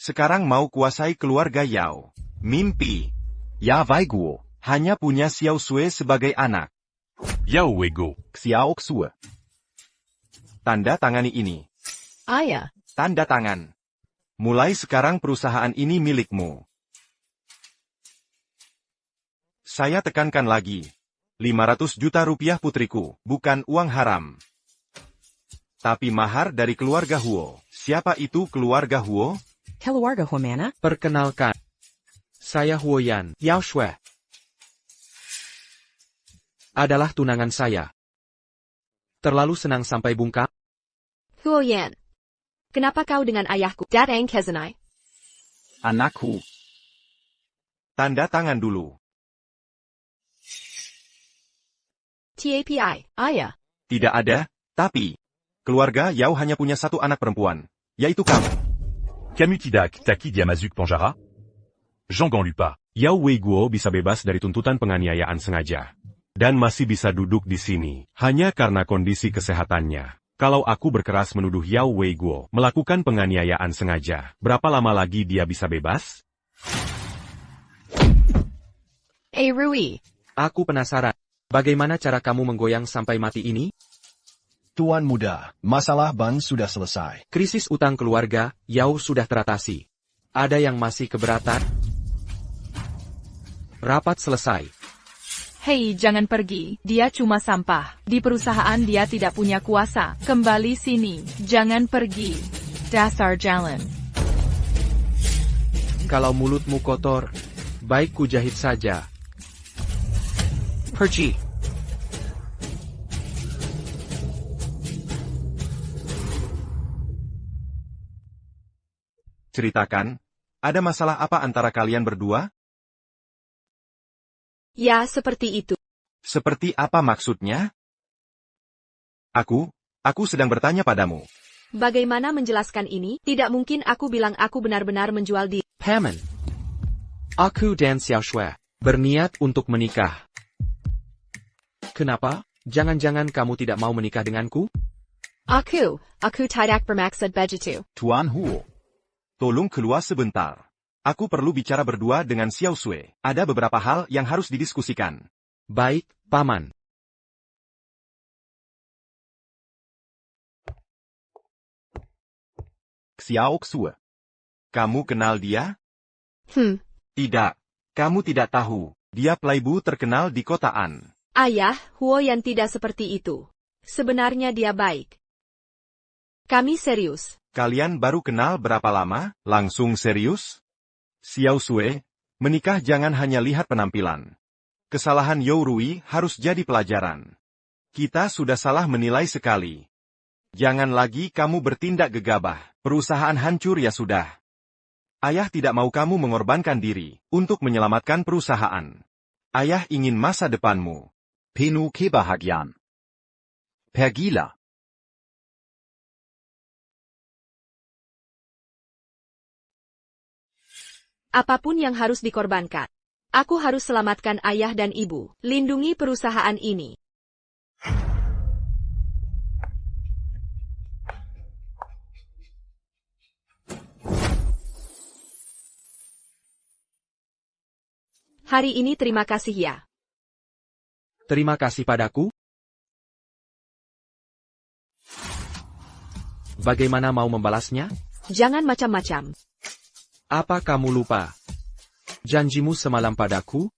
Sekarang mau kuasai keluarga Yao. Mimpi. Ya Weiguo. Hanya punya Xiao Sui sebagai anak. Yao Weiguo. Xiao Xue. Tanda tangani ini. Ayah. Tanda tangan. Mulai sekarang perusahaan ini milikmu. Saya tekankan lagi. 500 juta rupiah putriku, bukan uang haram. Tapi mahar dari keluarga Huo. Siapa itu keluarga Huo? Keluarga Huo mana? Perkenalkan. Saya Huoyan, Yao Shui. Adalah tunangan saya. Terlalu senang sampai bungkam? Huoyan. Kenapa kau dengan ayahku? Datang Kezanai. Anakku. Tanda tangan dulu. TAPI, ayah. Tidak ada, tapi keluarga Yao hanya punya satu anak perempuan, yaitu kamu. Kamutidak Taki Diamazuk Ponjara? Jean Lupa. Yao Weiguo bisa bebas dari tuntutan penganiayaan sengaja. Dan masih bisa duduk di sini, hanya karena kondisi kesehatannya. Kalau aku berkeras menuduh Yao Weiguo melakukan penganiayaan sengaja, berapa lama lagi dia bisa bebas? Rui. Aku penasaran. Bagaimana cara kamu menggoyang sampai mati ini? Tuan muda, masalah ban sudah selesai. Krisis utang keluarga, Yao sudah teratasi. Ada yang masih keberatan? Rapat selesai. Hei, jangan pergi. Dia cuma sampah. Di perusahaan dia tidak punya kuasa. Kembali sini. Jangan pergi. Dasar jalan. Kalau mulutmu kotor, baik ku jahit saja. Pergi. Ceritakan, ada masalah apa antara kalian berdua? Ya, seperti itu. Seperti apa maksudnya? Aku sedang bertanya padamu. Bagaimana menjelaskan ini? Tidak mungkin aku bilang aku benar-benar menjual diri. Paman. Aku dan Xiao Shui berniat untuk menikah. Kenapa? Jangan-jangan kamu tidak mau menikah denganku? Aku tidak bermaksud begitu. Tuan Huo. Tolong keluar sebentar. Aku perlu bicara berdua dengan Xiao Shui. Ada beberapa hal yang harus didiskusikan. Baik, Paman. Xiao Shui. Kamu kenal dia? Tidak. Kamu tidak tahu. Dia playboy terkenal di kota An. Ayah, Huoyan tidak seperti itu. Sebenarnya dia baik. Kami serius. Kalian baru kenal berapa lama? Langsung serius? Xiao Shui, menikah jangan hanya lihat penampilan. Kesalahan Yao Rui harus jadi pelajaran. Kita sudah salah menilai sekali. Jangan lagi kamu bertindak gegabah. Perusahaan hancur ya sudah. Ayah tidak mau kamu mengorbankan diri untuk menyelamatkan perusahaan. Ayah ingin masa depanmu. Penuh kebahagiaan. Pergilah. Apapun yang harus dikorbankan. Aku harus selamatkan ayah dan ibu. Lindungi perusahaan ini. Hari ini terima kasih ya. Terima kasih padaku. Bagaimana mau membalasnya? Jangan macam-macam. Apa kamu lupa janjimu semalam padaku?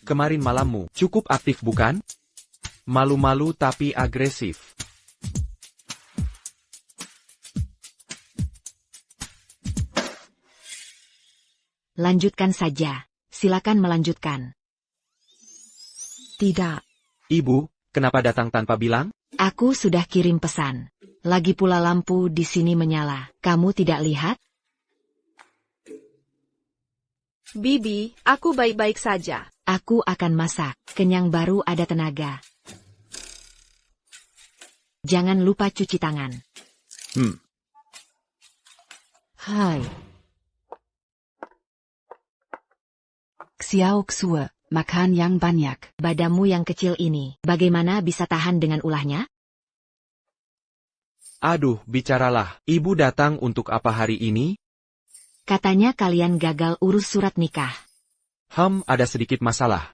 Kemarin malammu cukup aktif bukan? Malu-malu tapi agresif. Lanjutkan saja. Silakan melanjutkan. Tidak. Ibu, kenapa datang tanpa bilang? Aku sudah kirim pesan. Lagi pula lampu di sini menyala. Kamu tidak lihat? Bibi, aku baik-baik saja. Aku akan masak. Kenyang baru ada tenaga. Jangan lupa cuci tangan. Hai. Xiao Xue, makan yang banyak. Badanmu yang kecil ini, bagaimana bisa tahan dengan ulahnya? Aduh, bicaralah. Ibu datang untuk apa hari ini? Katanya kalian gagal urus surat nikah. Ada sedikit masalah.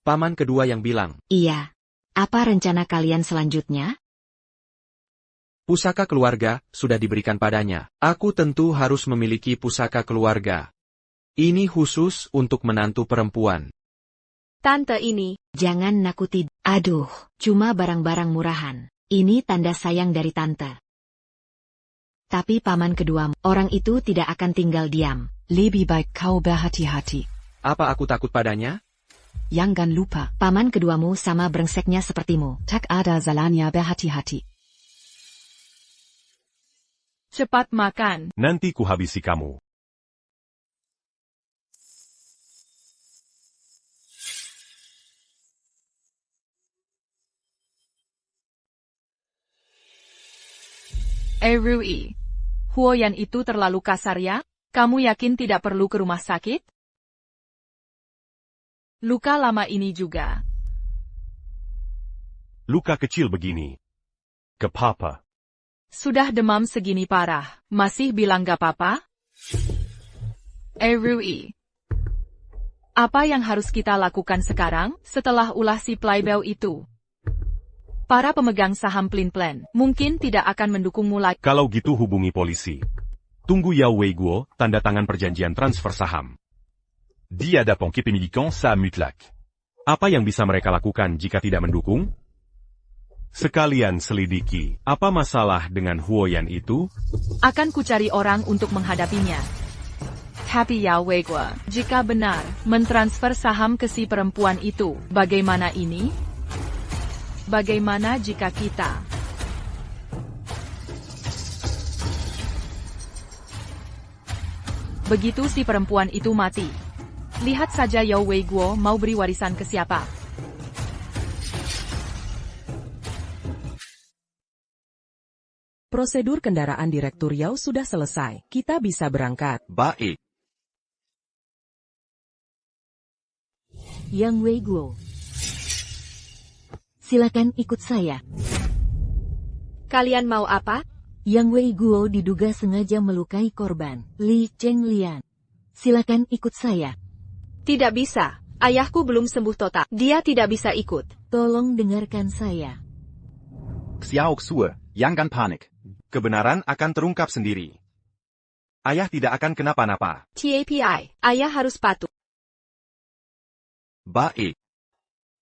Paman kedua yang bilang. Iya. Apa rencana kalian selanjutnya? Pusaka keluarga sudah diberikan padanya. Aku tentu harus memiliki pusaka keluarga. Ini khusus untuk menantu perempuan. Tante ini. Jangan nakuti. Aduh, cuma barang-barang murahan. Ini tanda sayang dari tante. Tapi paman keduamu, orang itu tidak akan tinggal diam. Lebih baik kau berhati-hati. Apa aku takut padanya? Jangan lupa, Paman keduamu sama brengseknya sepertimu. tak ada salahnya berhati-hati. Cepat makan. Nanti kuhabisi kamu. Rui. Huoyan itu terlalu kasar ya? Kamu yakin tidak perlu ke rumah sakit? Luka lama ini juga. Luka kecil begini. Kepapa. Sudah demam segini parah, masih bilang gak apa-apa? Rui. Apa yang harus kita lakukan sekarang, setelah ulah si Playbel itu? Para pemegang saham Plin-Plan mungkin tidak akan mendukungmu lagi. Kalau gitu hubungi polisi. Tunggu Yao Weiguo, tanda tangan perjanjian transfer saham. Dia ada pengkipi milikan saham mutlak. Apa yang bisa mereka lakukan jika tidak mendukung? Sekalian selidiki, apa masalah dengan Huoyan itu? Akan kucari orang untuk menghadapinya. Happy Yao Weiguo, jika benar, mentransfer saham ke si perempuan itu, bagaimana ini? Bagaimana jika kita... Begitu si perempuan itu mati. Lihat saja Yao Weiguo mau beri warisan ke siapa. Prosedur kendaraan Direktur Yao sudah selesai. Kita bisa berangkat. Baik. Yang Weiguo. Silakan ikut saya. Kalian mau apa? Yang Weiguo diduga sengaja melukai korban, Li Chenglian. Silakan ikut saya. Tidak bisa. Ayahku belum sembuh total. Dia tidak bisa ikut. Tolong dengarkan saya. Xiao Xue, jangan panik. Kebenaran akan terungkap sendiri. Ayah tidak akan kenapa-napa. TAPI, ayah harus patuh. Baik.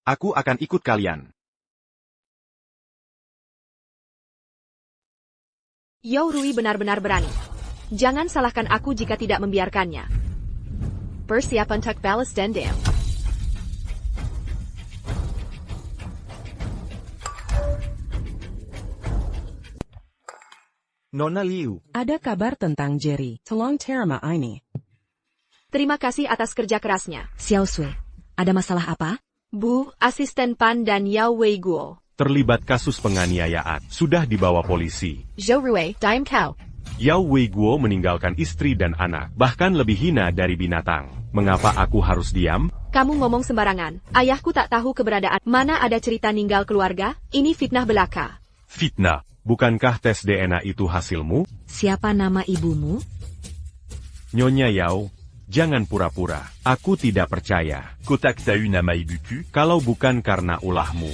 Aku akan ikut kalian. Yao Rui benar-benar berani. Jangan salahkan aku jika tidak membiarkannya. Persiapan untuk balas dendam. Nona Liu. Ada kabar tentang Jerry. Tolong terima ini. Terima kasih atas kerja kerasnya. Xiao Sui, ada masalah apa? Bu, asisten Pan dan Yao Weiguo. Terlibat kasus penganiayaan. Sudah dibawa polisi. Zhou Rui, diam kau. Yao Weiguo meninggalkan istri dan anak. Bahkan lebih hina dari binatang. Mengapa aku harus diam? Kamu ngomong sembarangan. Ayahku tak tahu keberadaan. Mana ada cerita ninggal keluarga? Ini fitnah belaka. Fitnah. Bukankah tes DNA itu hasilmu? Siapa nama ibumu? Nyonya Yao, jangan pura-pura. Aku tidak percaya. Kotak tahu nama ibuku? Kalau bukan karena ulahmu,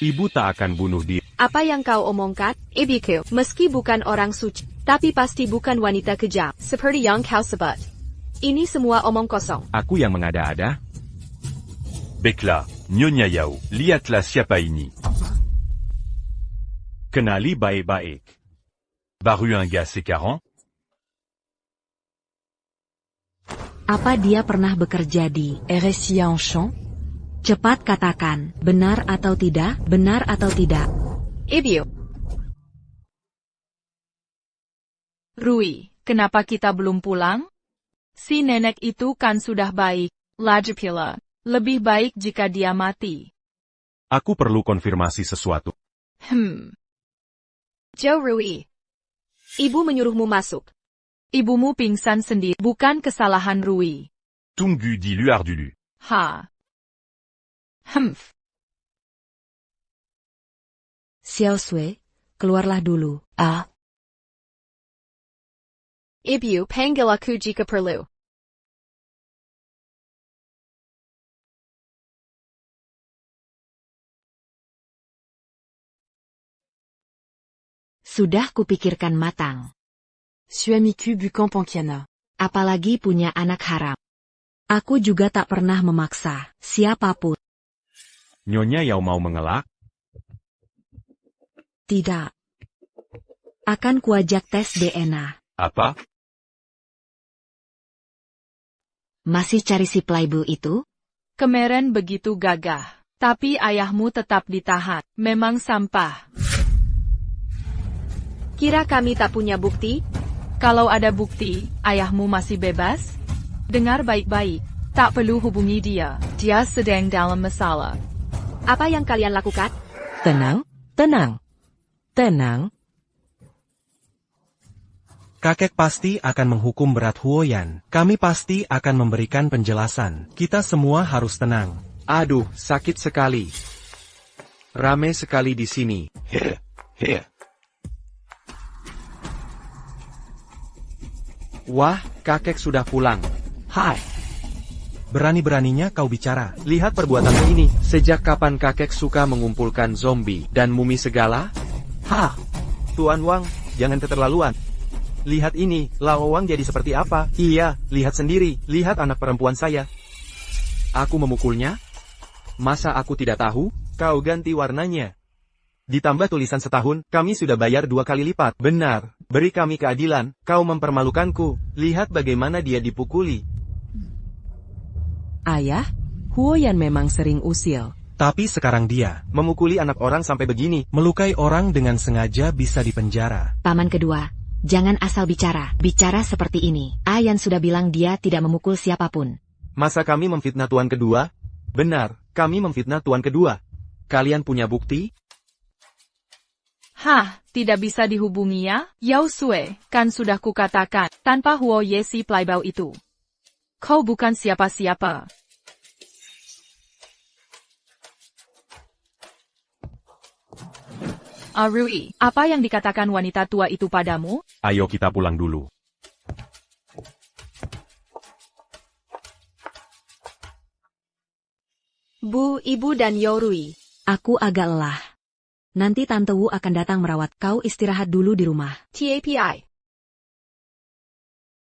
ibu tak akan bunuh diri. Apa yang kau omongkan? Ibuku, meski bukan orang suci, tapi pasti bukan wanita kejam, seperti yang kau sebut. Ini semua omong kosong. Aku yang mengada-ada? Baiklah, Nyonya Yao, lihatlah siapa ini. Kenali baik-baik. Baru un gars sécarant? Apa dia pernah bekerja di RSI en champ? Cepat katakan, benar atau tidak, benar atau tidak. Ibu. Rui, kenapa kita belum pulang? Si nenek itu kan sudah baik. Lajipila, lebih baik jika dia mati. Aku perlu konfirmasi sesuatu. Zhou Rui. Ibu menyuruhmu masuk. Ibumu pingsan sendiri, bukan kesalahan Rui. Tunggu di luar dulu. Ha. Xiao Sui, keluarlah dulu. Ibu, panggil aku jika perlu. Sudah kupikirkan matang. Suamiku bukan pengkhianat. Apalagi punya anak haram. Aku juga tak pernah memaksa siapapun. Nyonya Yao mau mengelak? Tidak. Akan kuajak tes DNA. Apa? Masih cari si playboy itu? Kemarin begitu gagah. Tapi ayahmu tetap ditahan. Memang sampah. Kira kami tak punya bukti? Kalau ada bukti, ayahmu masih bebas? Dengar baik-baik. Tak perlu hubungi dia. Dia sedang dalam masalah. Apa yang kalian lakukan? Tenang, tenang. Tenang. Kakek pasti akan menghukum berat Huoyan. Kami pasti akan memberikan penjelasan. Kita semua harus tenang. Aduh, sakit sekali. Rame sekali di sini. Wah, kakek sudah pulang. Hai. Berani-beraninya kau bicara. Lihat perbuatanmu ini. Sejak kapan kakek suka mengumpulkan zombie dan mumi segala? Hah? Tuan Wang, jangan keterlaluan. Lihat ini, Lao Wang jadi seperti apa? Iya, lihat sendiri. Lihat anak perempuan saya. Aku memukulnya? Masa aku tidak tahu? Kau ganti warnanya. Ditambah tulisan setahun, kami sudah bayar 2 kali lipat. Benar, beri kami keadilan. Kau mempermalukanku. Lihat bagaimana dia dipukuli. Ayah, Huoyan memang sering usil. Tapi sekarang dia Memukuli anak orang sampai begini. melukai orang dengan sengaja bisa dipenjara. Paman kedua, jangan asal bicara. Bicara seperti ini. Ayan sudah bilang dia tidak memukul siapapun. Masa kami memfitnah tuan kedua? Benar, kami memfitnah tuan kedua. Kalian punya bukti? Hah, tidak bisa dihubungi ya? Yao Sui, kan sudah kukatakan, tanpa Huo Ye si playboy itu. Kau bukan siapa-siapa. Rui, apa yang dikatakan wanita tua itu padamu? Ayo kita pulang dulu. Bu, Ibu dan Yorui. Aku agak lelah. Nanti Tante Wu akan datang merawat. Kau istirahat dulu di rumah. TAPI.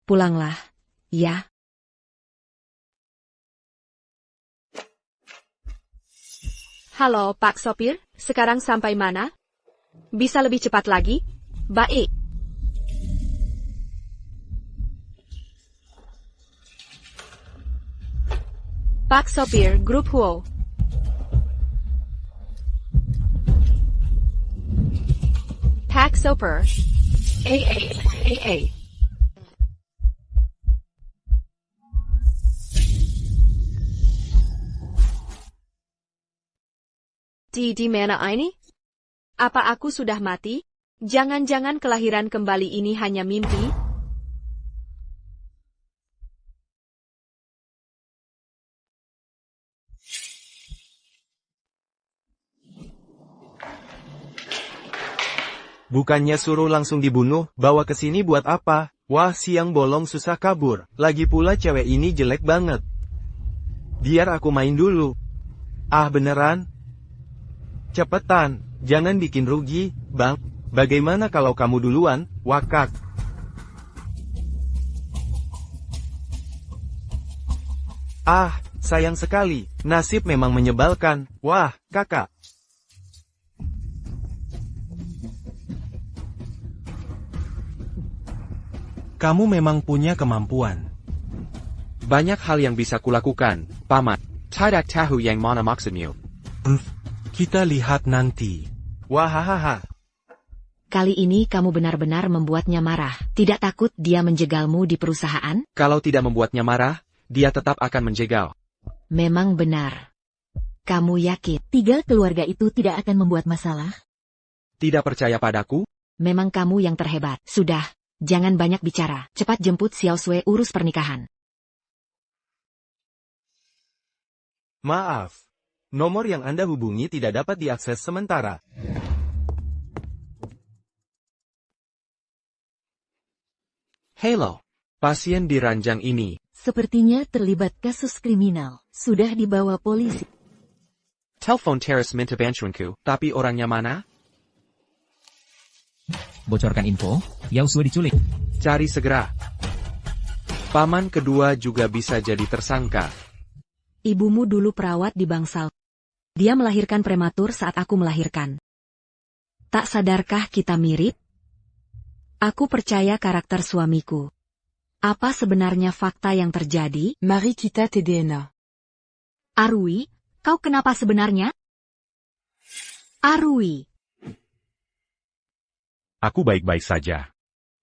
Pulanglah, ya. Halo Pak Sopir, sekarang sampai mana? Bisa lebih cepat lagi? Baik. Pak Sopir, Grup Huo. Pak Sopir. AA. Di mana ini? Apa aku sudah mati? Jangan-jangan kelahiran kembali ini hanya mimpi? Bukannya suruh langsung dibunuh, bawa ke sini buat apa? Wah, siang bolong susah kabur. Lagi pula cewek ini jelek banget. Biar aku main dulu. Ah, beneran? Cepetan, jangan bikin rugi, Bang. Bagaimana kalau kamu duluan, Wakak? Ah, sayang sekali. Nasib memang menyebalkan. Wah, kakak. Kamu memang punya kemampuan. Banyak hal yang bisa kulakukan, Paman. Tidak tahu yang mana maksudmu. Kita lihat nanti. Wahahaha. Kali ini kamu benar-benar membuatnya marah. Tidak takut dia menjegalmu di perusahaan? Kalau tidak membuatnya marah, dia tetap akan menjegal. Memang benar. Kamu yakin? 3 keluarga itu tidak akan membuat masalah? Tidak percaya padaku? Memang kamu yang terhebat. Sudah, jangan banyak bicara. Cepat jemput Xiao Sui urus pernikahan. Maaf. Nomor yang Anda hubungi tidak dapat diakses sementara. Halo. Pasien di ranjang ini. Sepertinya terlibat kasus kriminal. Sudah dibawa polisi. Telepon teras minta bantuanku, tapi orangnya mana? Bocorkan info, Yao Sui diculik. Cari segera. Paman kedua juga bisa jadi tersangka. Ibumu dulu perawat di Bangsal. Dia melahirkan prematur saat aku melahirkan. Tak sadarkah kita mirip? Aku percaya karakter suamiku. Apa sebenarnya fakta yang terjadi? Marie quitta tes DNA. Arui, kau kenapa sebenarnya? Arui. Aku baik-baik saja.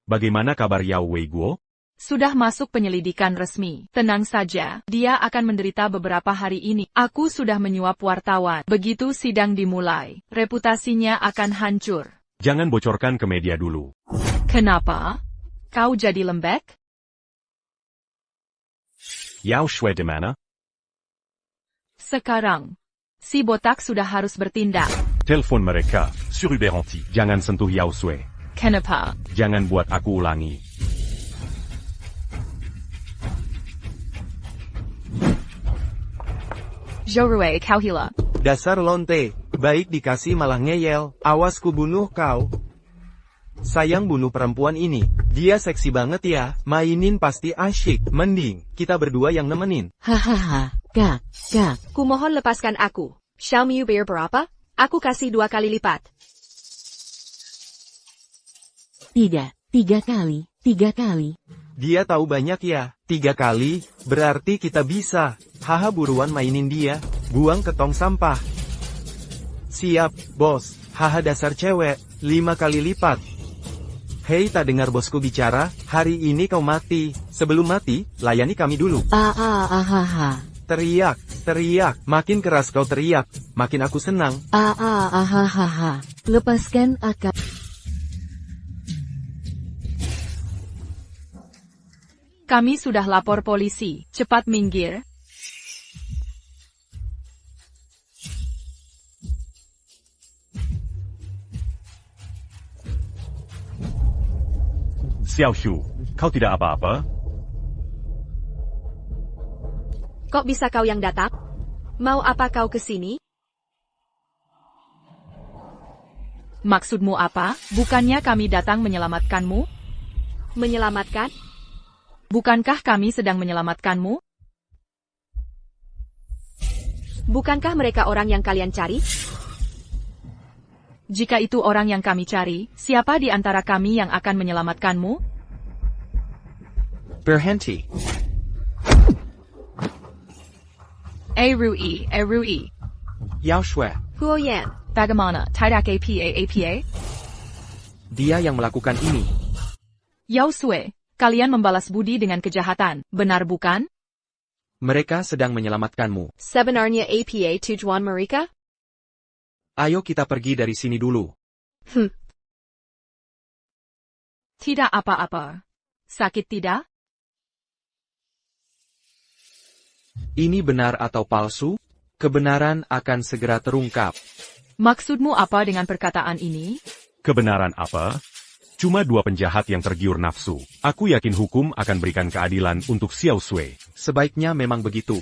Bagaimana kabar Yao Weiguo? Sudah masuk penyelidikan resmi. Tenang saja, dia akan menderita beberapa hari ini. Aku sudah menyuap wartawan. Begitu sidang dimulai, reputasinya akan hancur. Jangan bocorkan ke media dulu. Kenapa? Kau jadi lembek? Yao Shui di mana? Sekarang, si botak sudah harus bertindak. Telepon mereka, Suruberanti. Jangan sentuh Yao Shui. Kenapa? Jangan buat aku ulangi. Jorue kau hila. Dasar lonte, baik dikasih malah ngeyel, awas ku bunuh kau. Sayang bunuh perempuan ini, dia seksi banget ya, mainin pasti asyik, mending, kita berdua yang nemenin. Hahaha, Kak. Kumohon lepaskan aku. Xiaomiu bayar berapa? Aku kasih 2 kali lipat. Tidak, 3 kali. Dia tahu banyak ya, 3 kali, berarti kita bisa. Haha buruan mainin dia, buang ke tong sampah. Siap, bos, haha dasar cewek, 5 kali lipat. Hei tak dengar bosku bicara, hari ini kau mati, sebelum mati, layani kami dulu. Teriak, makin keras kau teriak, makin aku senang. Lepaskan akak. Kami sudah lapor polisi, cepat minggir. Xiao Shu, kau tidak apa-apa? Kok bisa kau yang datang? Mau apa kau ke sini? Maksudmu apa? Bukannya kami datang menyelamatkanmu? Menyelamatkan? Bukankah kami sedang menyelamatkanmu? Bukankah mereka orang yang kalian cari? Jika itu orang yang kami cari, siapa di antara kami yang akan menyelamatkanmu? Berhenti. Rui. Yao Shui. Huoyan. Bagaimana? Tidak APA? Dia yang melakukan ini. Yao Shui, kalian membalas budi dengan kejahatan, benar bukan? Mereka sedang menyelamatkanmu. Sebenarnya APA tujuan mereka? Ayo kita pergi dari sini dulu. Tidak apa-apa. Sakit tidak? Ini benar atau palsu? Kebenaran akan segera terungkap. Maksudmu apa dengan perkataan ini? Kebenaran apa? Cuma 2 penjahat yang tergiur nafsu. Aku yakin hukum akan berikan keadilan untuk Xiao Shui. Sebaiknya memang begitu.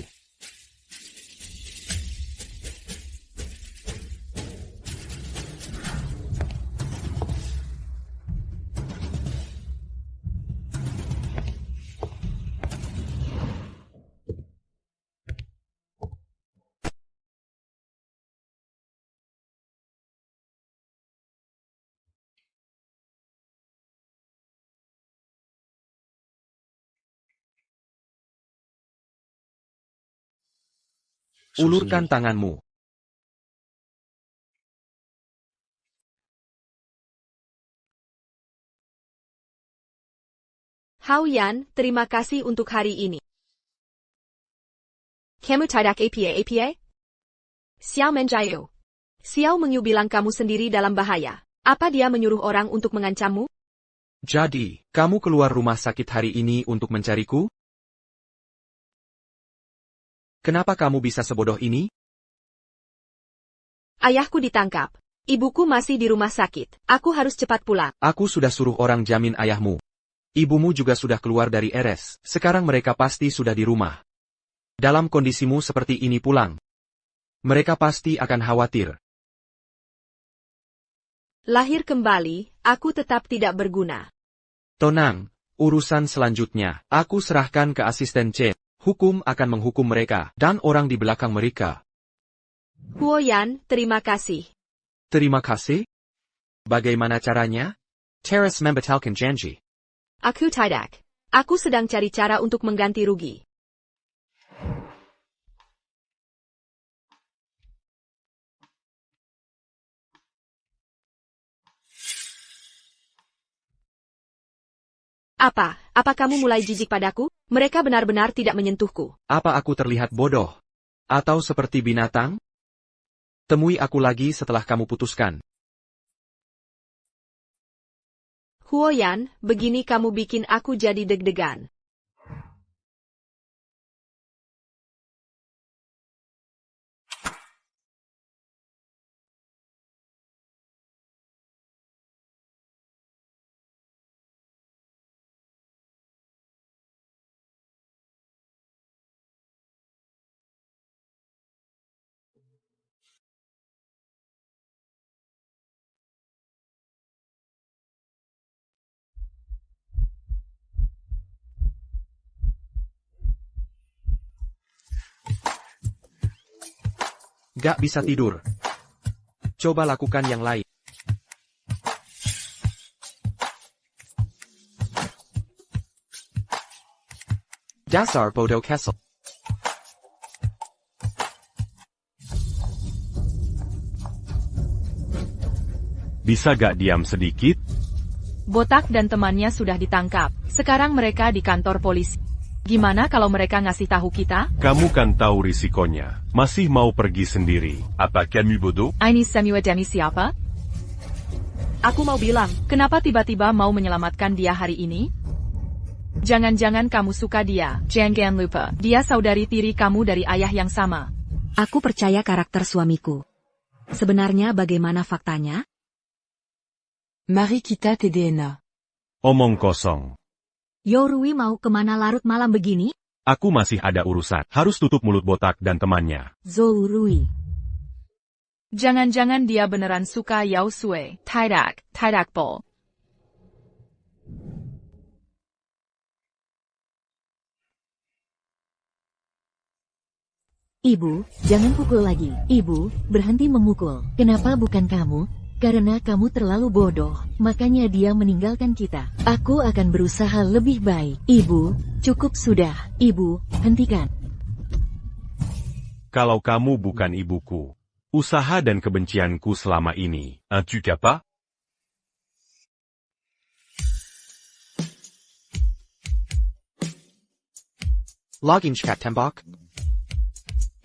Ulurkan tanganmu. Hao Yan, terima kasih untuk hari ini. Kamu tidak APA? Xiao Menjayo. Xiao Mengyu bilang kamu sendiri dalam bahaya. Apa dia menyuruh orang untuk mengancammu? Jadi, kamu keluar rumah sakit hari ini untuk mencariku? Kenapa kamu bisa sebodoh ini? Ayahku ditangkap. Ibuku masih di rumah sakit. Aku harus cepat pulang. Aku sudah suruh orang jamin ayahmu. Ibumu juga sudah keluar dari RS. Sekarang mereka pasti sudah di rumah. Dalam kondisimu seperti ini pulang. Mereka pasti akan khawatir. Lahir kembali, aku tetap tidak berguna. Tenang, urusan selanjutnya, aku serahkan ke asisten Chen. Hukum akan menghukum mereka, dan orang di belakang mereka. Huoyan, terima kasih. Terima kasih. Bagaimana caranya? Teras membatalkan janji. Aku tidak. Aku sedang cari cara untuk mengganti rugi. Apa kamu mulai jijik padaku? Mereka benar-benar tidak menyentuhku. Apa aku terlihat bodoh? Atau seperti binatang? Temui aku lagi setelah kamu putuskan. Huoyan, begini kamu bikin aku jadi deg-degan. Gak bisa tidur. Coba lakukan yang lain. Dasar bodoh kesel. Bisa gak diam sedikit? Botak dan temannya sudah ditangkap. Sekarang mereka di kantor polisi. Gimana kalau mereka ngasih tahu kita? Kamu kan tahu risikonya. Masih mau pergi sendiri. Apa kamu bodoh? Ini semua demi siapa? Aku mau bilang, kenapa tiba-tiba mau menyelamatkan dia hari ini? Jangan-jangan kamu suka dia. Jangan lupa, dia saudari tiri kamu dari ayah yang sama. Aku percaya karakter suamiku. Sebenarnya bagaimana faktanya? Mari kita tes DNA. Omong kosong. Yourui mau kemana larut malam begini? Aku masih ada urusan. Harus tutup mulut botak dan temannya. Zourui. Jangan-jangan dia beneran suka Yao Sui. Tidak po. Ibu, jangan pukul lagi. Ibu, berhenti memukul. Kenapa bukan kamu? Karena kamu terlalu bodoh, makanya dia meninggalkan kita. Aku akan berusaha lebih baik. Ibu, cukup sudah. Ibu, hentikan. Kalau kamu bukan ibuku, usaha dan kebencianku selama ini, tu apa? Login chat tembak.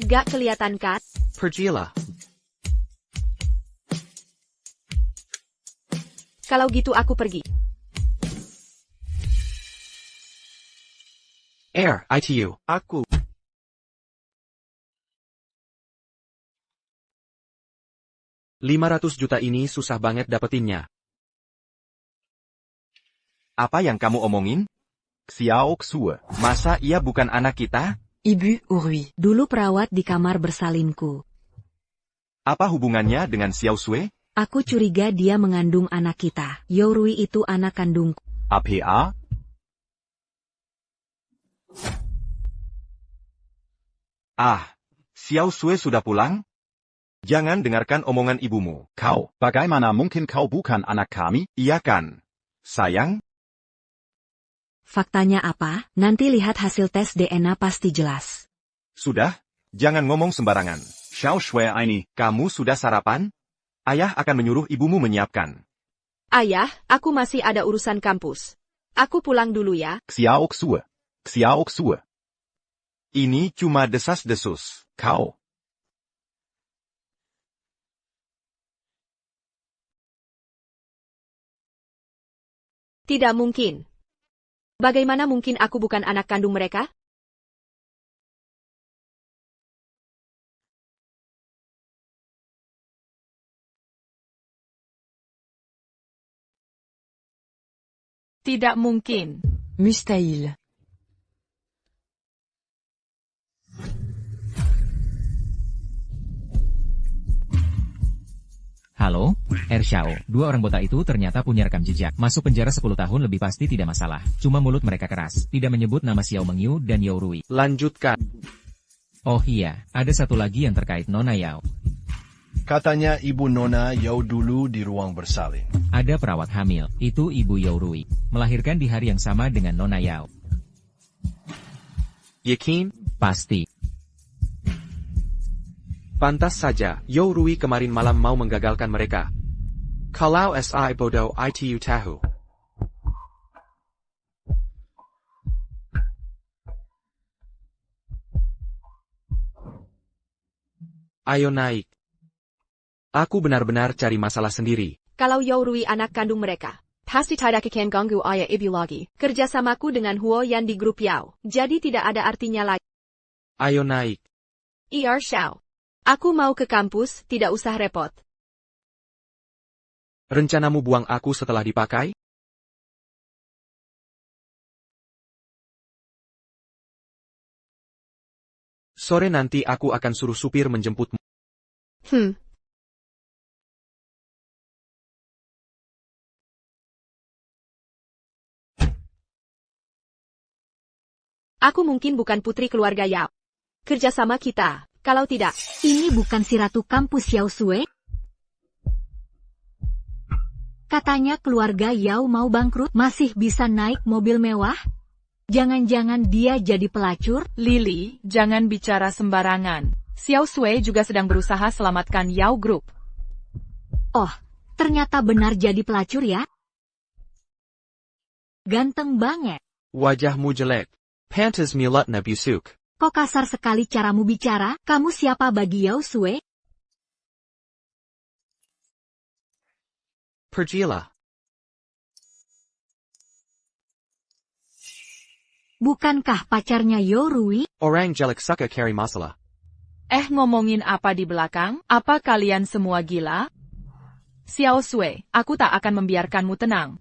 Gak kelihatan kan? Pergilah. Kalau gitu aku pergi. Air, ITU. Aku. $500 juta ini susah banget dapetinnya. Apa yang kamu omongin? Xiao Xue. Masa ia bukan anak kita? Ibu Urui. Dulu perawat di kamar bersalinku. Apa hubungannya dengan Xiao Sui? Aku curiga dia mengandung anak kita. Yourui itu anak kandungku. APA? Xiao Sui sudah pulang? Jangan dengarkan omongan ibumu. Kau, bagaimana mungkin kau bukan anak kami? Iya kan? Sayang? Faktanya apa? Nanti lihat hasil tes DNA pasti jelas. Sudah? Jangan ngomong sembarangan. Xiao Shui ini. Kamu sudah sarapan? Ayah akan menyuruh ibumu menyiapkan. Ayah, aku masih ada urusan kampus. Aku pulang dulu ya. Xiao Xue. Xiao Xue. Ini cuma desas-desus. Kau. Tidak mungkin. Bagaimana mungkin aku bukan anak kandung mereka? Tidak mungkin. Mustahil. Halo, Xiao. Dua orang botak itu ternyata punya rekam jejak. Masuk penjara 10 tahun lebih pasti tidak masalah. Cuma mulut mereka keras. Tidak menyebut nama Xiao Mengyu dan Yourui. Lanjutkan. Oh iya, ada satu lagi yang terkait Nona Yao. Katanya Ibu Nona Yao dulu di ruang bersalin. Ada perawat hamil, itu Ibu Yourui. Melahirkan di hari yang sama dengan Nona Yao. Yakin? Pasti. Pantas saja, Yourui kemarin malam mau menggagalkan mereka. Kalau si bodoh itu tahu. Ayo naik. Aku benar-benar cari masalah sendiri. Kalau Yourui anak kandung mereka, pasti tidak akan ganggu ayah ibu lagi. Kerjasamaku dengan Huo Yan di grup Yao, jadi tidak ada artinya lagi. Ayo naik. Xiao. Aku mau ke kampus, tidak usah repot. Rencanamu buang aku setelah dipakai? Sore nanti aku akan suruh supir menjemputmu. Aku mungkin bukan putri keluarga Yao. Kerjasama kita, kalau tidak. Ini bukan si ratu kampus Yao Sue? Katanya keluarga Yao mau bangkrut, masih bisa naik mobil mewah? Jangan-jangan dia jadi pelacur? Lily, jangan bicara sembarangan. Xiao Sui juga sedang berusaha selamatkan Yao Group. Oh, ternyata benar jadi pelacur ya? Ganteng banget. Wajahmu jelek. Pantas milatna busuk. Kok kasar sekali caramu bicara? Kamu siapa bagi Yao Sue? Pergilah. Bukankah pacarnya Yourui? Orang jelek suka cari masalah. Ngomongin apa di belakang? Apa kalian semua gila? Xiao Sui, aku tak akan membiarkanmu tenang.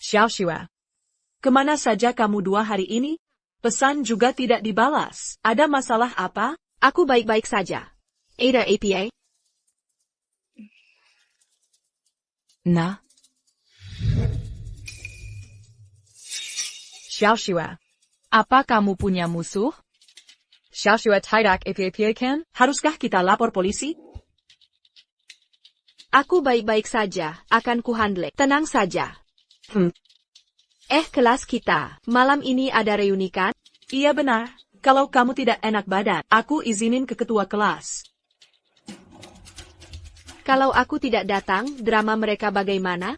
Xiao Shui. Kemana saja kamu 2 hari ini? Pesan juga tidak dibalas. Ada masalah apa? Aku baik-baik saja. Ada APA? Nah. Xiao Shui. Apa kamu punya musuh? Xiao Shui tidak APA kan? Haruskah kita lapor polisi? Aku baik-baik saja, akan kuhandle. Tenang saja. Kelas kita, malam ini ada reuni kan? Iya benar. Kalau kamu tidak enak badan, aku izinin ke ketua kelas. Kalau aku tidak datang, drama mereka bagaimana?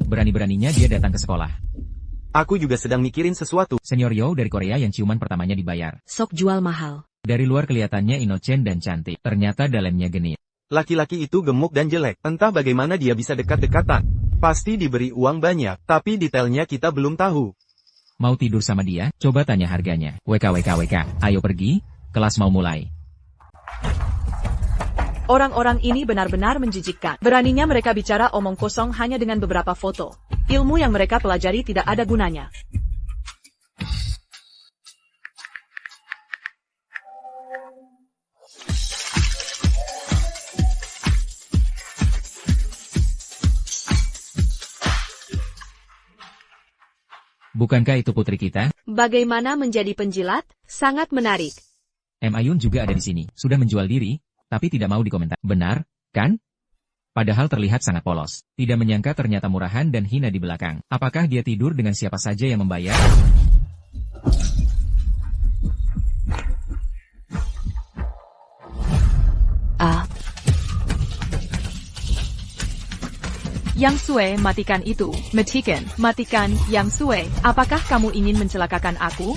Berani-beraninya dia datang ke sekolah. Aku juga sedang mikirin sesuatu. Senior Yao dari Korea yang ciuman pertamanya dibayar. Sok jual mahal. Dari luar kelihatannya inocen dan cantik. Ternyata dalamnya genit. Laki-laki itu gemuk dan jelek. Entah bagaimana dia bisa dekat-dekatan. Pasti diberi uang banyak, tapi detailnya kita belum tahu. Mau tidur sama dia? Coba tanya harganya. WK. Ayo pergi, kelas mau mulai. Orang-orang ini benar-benar menjijikkan. Beraninya mereka bicara omong kosong hanya dengan beberapa foto. Ilmu yang mereka pelajari tidak ada gunanya. Bukankah itu putri kita? Bagaimana menjadi penjilat? Sangat menarik. Ayun juga ada di sini. Sudah menjual diri, tapi tidak mau dikomentar. Benar, kan? Padahal terlihat sangat polos. Tidak menyangka ternyata murahan dan hina di belakang. Apakah dia tidur dengan siapa saja yang membayar? Yang Sui, matikan itu. Matikan, Yang Sui. Apakah kamu ingin mencelakakan aku?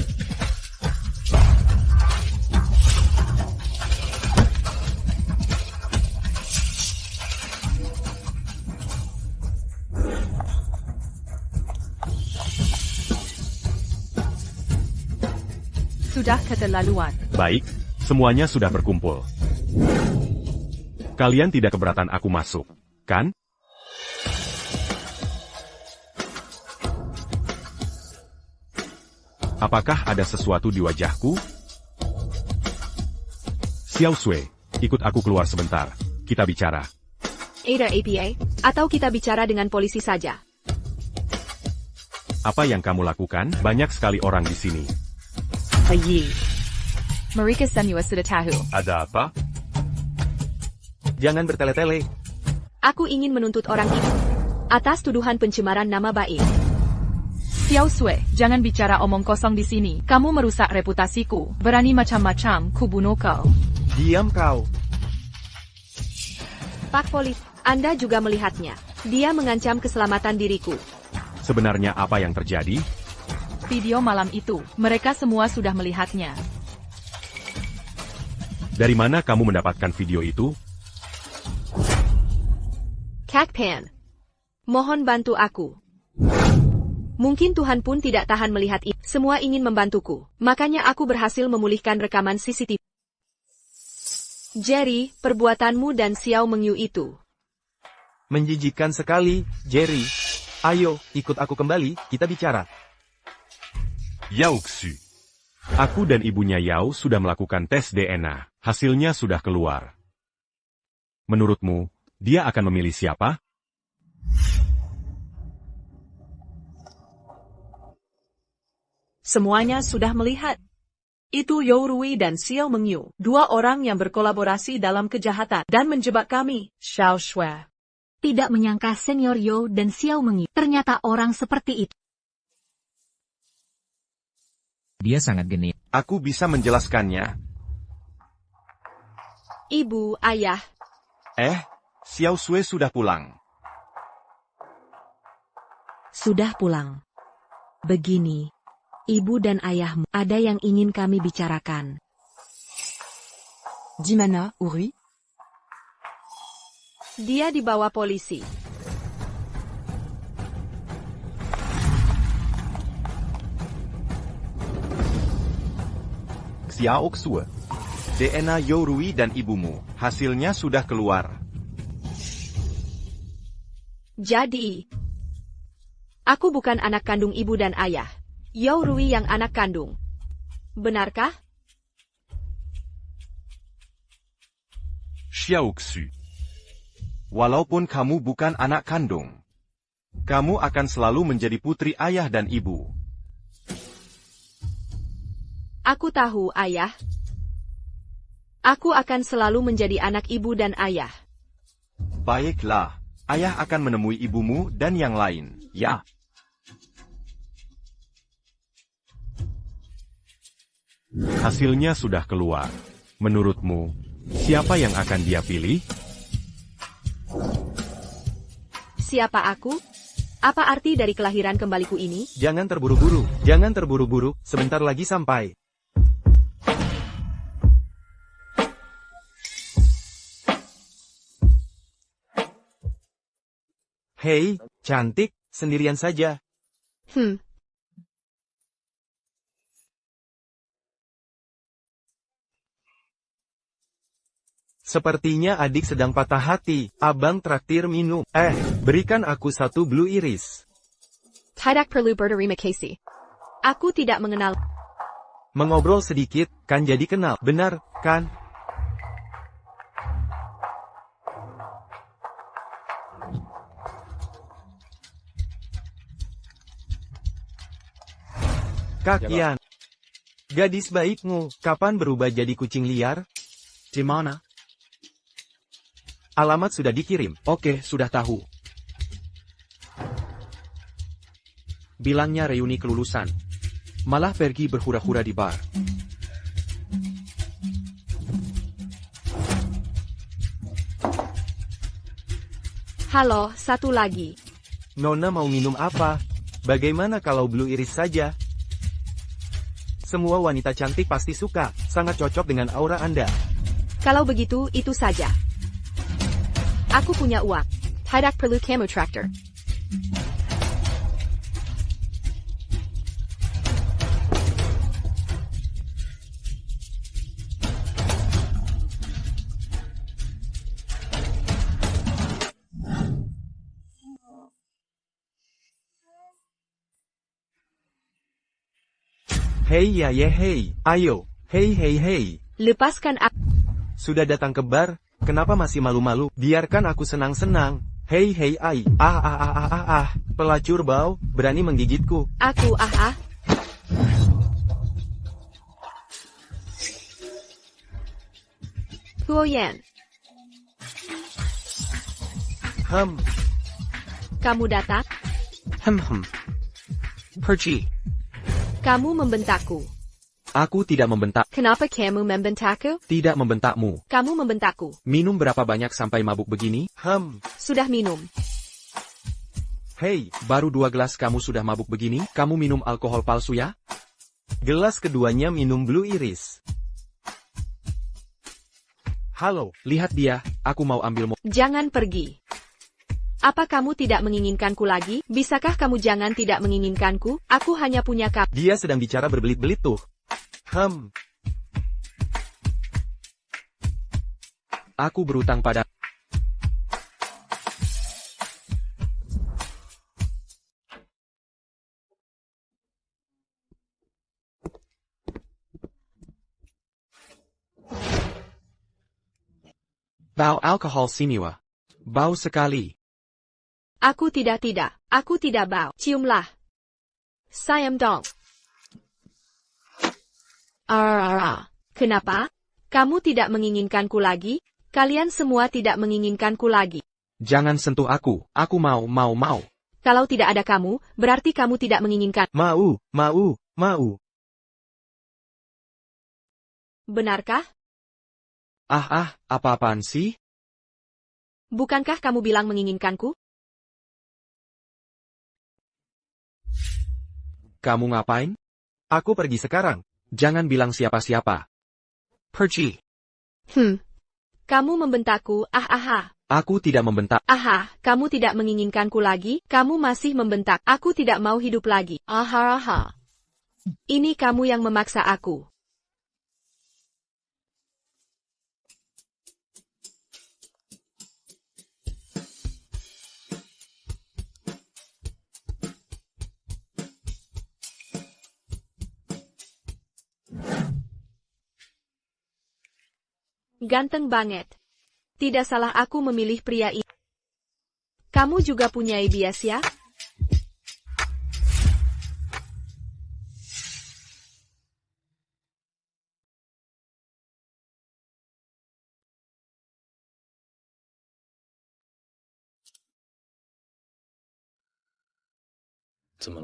Sudah keterlaluan. Baik, semuanya sudah berkumpul. Kalian tidak keberatan aku masuk, kan? Apakah ada sesuatu di wajahku? Xiao Sui, ikut aku keluar sebentar. Kita bicara. Ada APA? Atau kita bicara dengan polisi saja? Apa yang kamu lakukan? Banyak sekali orang di sini. Mereka semua sudah tahu. Ada apa? Jangan bertele-tele. Aku ingin menuntut orang itu atas tuduhan pencemaran nama baik. Xiao Sui, jangan bicara omong kosong di sini. Kamu merusak reputasiku. Berani macam-macam, ku bunuh kau. Diam kau. Pak Polisi, Anda juga melihatnya. Dia mengancam keselamatan diriku. Sebenarnya apa yang terjadi? Video malam itu, mereka semua sudah melihatnya. Dari mana kamu mendapatkan video itu? Kakpan, mohon bantu aku. Mungkin Tuhan pun tidak tahan melihat itu. Semua ingin membantuku. Makanya aku berhasil memulihkan rekaman CCTV. Jerry, perbuatanmu dan Xiao Mengyu itu. Menjijikkan sekali, Jerry. Ayo, ikut aku kembali, kita bicara. Yao Xu. Aku dan ibunya Yao sudah melakukan tes DNA. Hasilnya sudah keluar. Menurutmu, dia akan memilih siapa? Semuanya sudah melihat. Itu You Rui dan Xiao Mengyu, dua orang yang berkolaborasi dalam kejahatan dan menjebak kami, Xiao Shui. Tidak menyangka Senior Yo dan Xiao Mengyu ternyata orang seperti itu. Dia sangat genit. Aku bisa menjelaskannya. Ibu, ayah. Xiao Sui sudah pulang. Sudah pulang. Begini. Ibu dan ayahmu, ada yang ingin kami bicarakan. Dimana, Uri? Dia dibawa polisi. Xiao Xue. DNA You Rui dan ibumu, hasilnya sudah keluar. Jadi, aku bukan anak kandung ibu dan ayah. You Rui yang anak kandung. Benarkah? Xiao Xu. Walaupun kamu bukan anak kandung, kamu akan selalu menjadi putri ayah dan ibu. Aku tahu, ayah. Aku akan selalu menjadi anak ibu dan ayah. Baiklah, ayah akan menemui ibumu dan yang lain, ya. Hasilnya sudah keluar. Menurutmu, siapa yang akan dia pilih? Siapa aku? Apa arti dari kelahiran kembaliku ini? Jangan terburu-buru, jangan terburu-buru, sebentar lagi sampai. Hei, cantik, sendirian saja. Sepertinya adik sedang patah hati. Abang traktir minum. Berikan aku satu blue iris. Tidak perlu berterima kasih. Aku tidak mengenal. Mengobrol sedikit, kan jadi kenal. Benar, kan? Kak Yan. Gadis baikmu, kapan berubah jadi kucing liar? Di mana? Alamat sudah dikirim. Oke, sudah tahu. Bilangnya reuni kelulusan. Malah pergi berhura-hura di bar. Halo, satu lagi. Nona mau minum apa? Bagaimana kalau blue iris saja? Semua wanita cantik pasti suka, sangat cocok dengan aura Anda. Kalau begitu, itu saja. Aku punya uang. Tidak perlu kamu traktor. Hei ya ye hei, ayo, hei hei hei. Lepaskan aku. Sudah datang ke bar, kenapa masih malu-malu? Biarkan aku senang-senang. Hei hei ai, ah. Pelacur bau, berani menggigitku. Aku Huoyan, kamu datang? Pergi. Kamu membentakku. Aku tidak membentak. Kenapa kamu membentakku? Tidak membentakmu. Kamu membentakku. Minum berapa banyak sampai mabuk begini? Sudah minum. Hei, baru 2 gelas kamu sudah mabuk begini? Kamu minum alkohol palsu ya? Gelas keduanya minum Blue Iris. Halo, lihat dia, aku mau ambil Jangan pergi. Apa kamu tidak menginginkanku lagi? Bisakah kamu jangan tidak menginginkanku? Aku hanya punya Dia sedang bicara berbelit-belit tuh. Aku berutang pada... Bau alkohol siniwa. Bau sekali. Aku tidak. Aku tidak bau. Ciumlah. Sayam dong. Kenapa? Kamu tidak menginginkanku lagi? Kalian semua tidak menginginkanku lagi. Jangan sentuh aku. Aku mau. Kalau tidak ada kamu, berarti kamu tidak menginginkan. Mau. Benarkah? Apa-apaan sih? Bukankah kamu bilang menginginkanku? Kamu ngapain? Aku pergi sekarang. Jangan bilang siapa-siapa. Pergi. Kamu membentakku. Aku tidak membentak. Kamu tidak menginginkanku lagi? Kamu masih membentak. Aku tidak mau hidup lagi. Ini kamu yang memaksa aku. Ganteng banget. Tidak salah aku memilih pria ini. Kamu juga punya bias ya?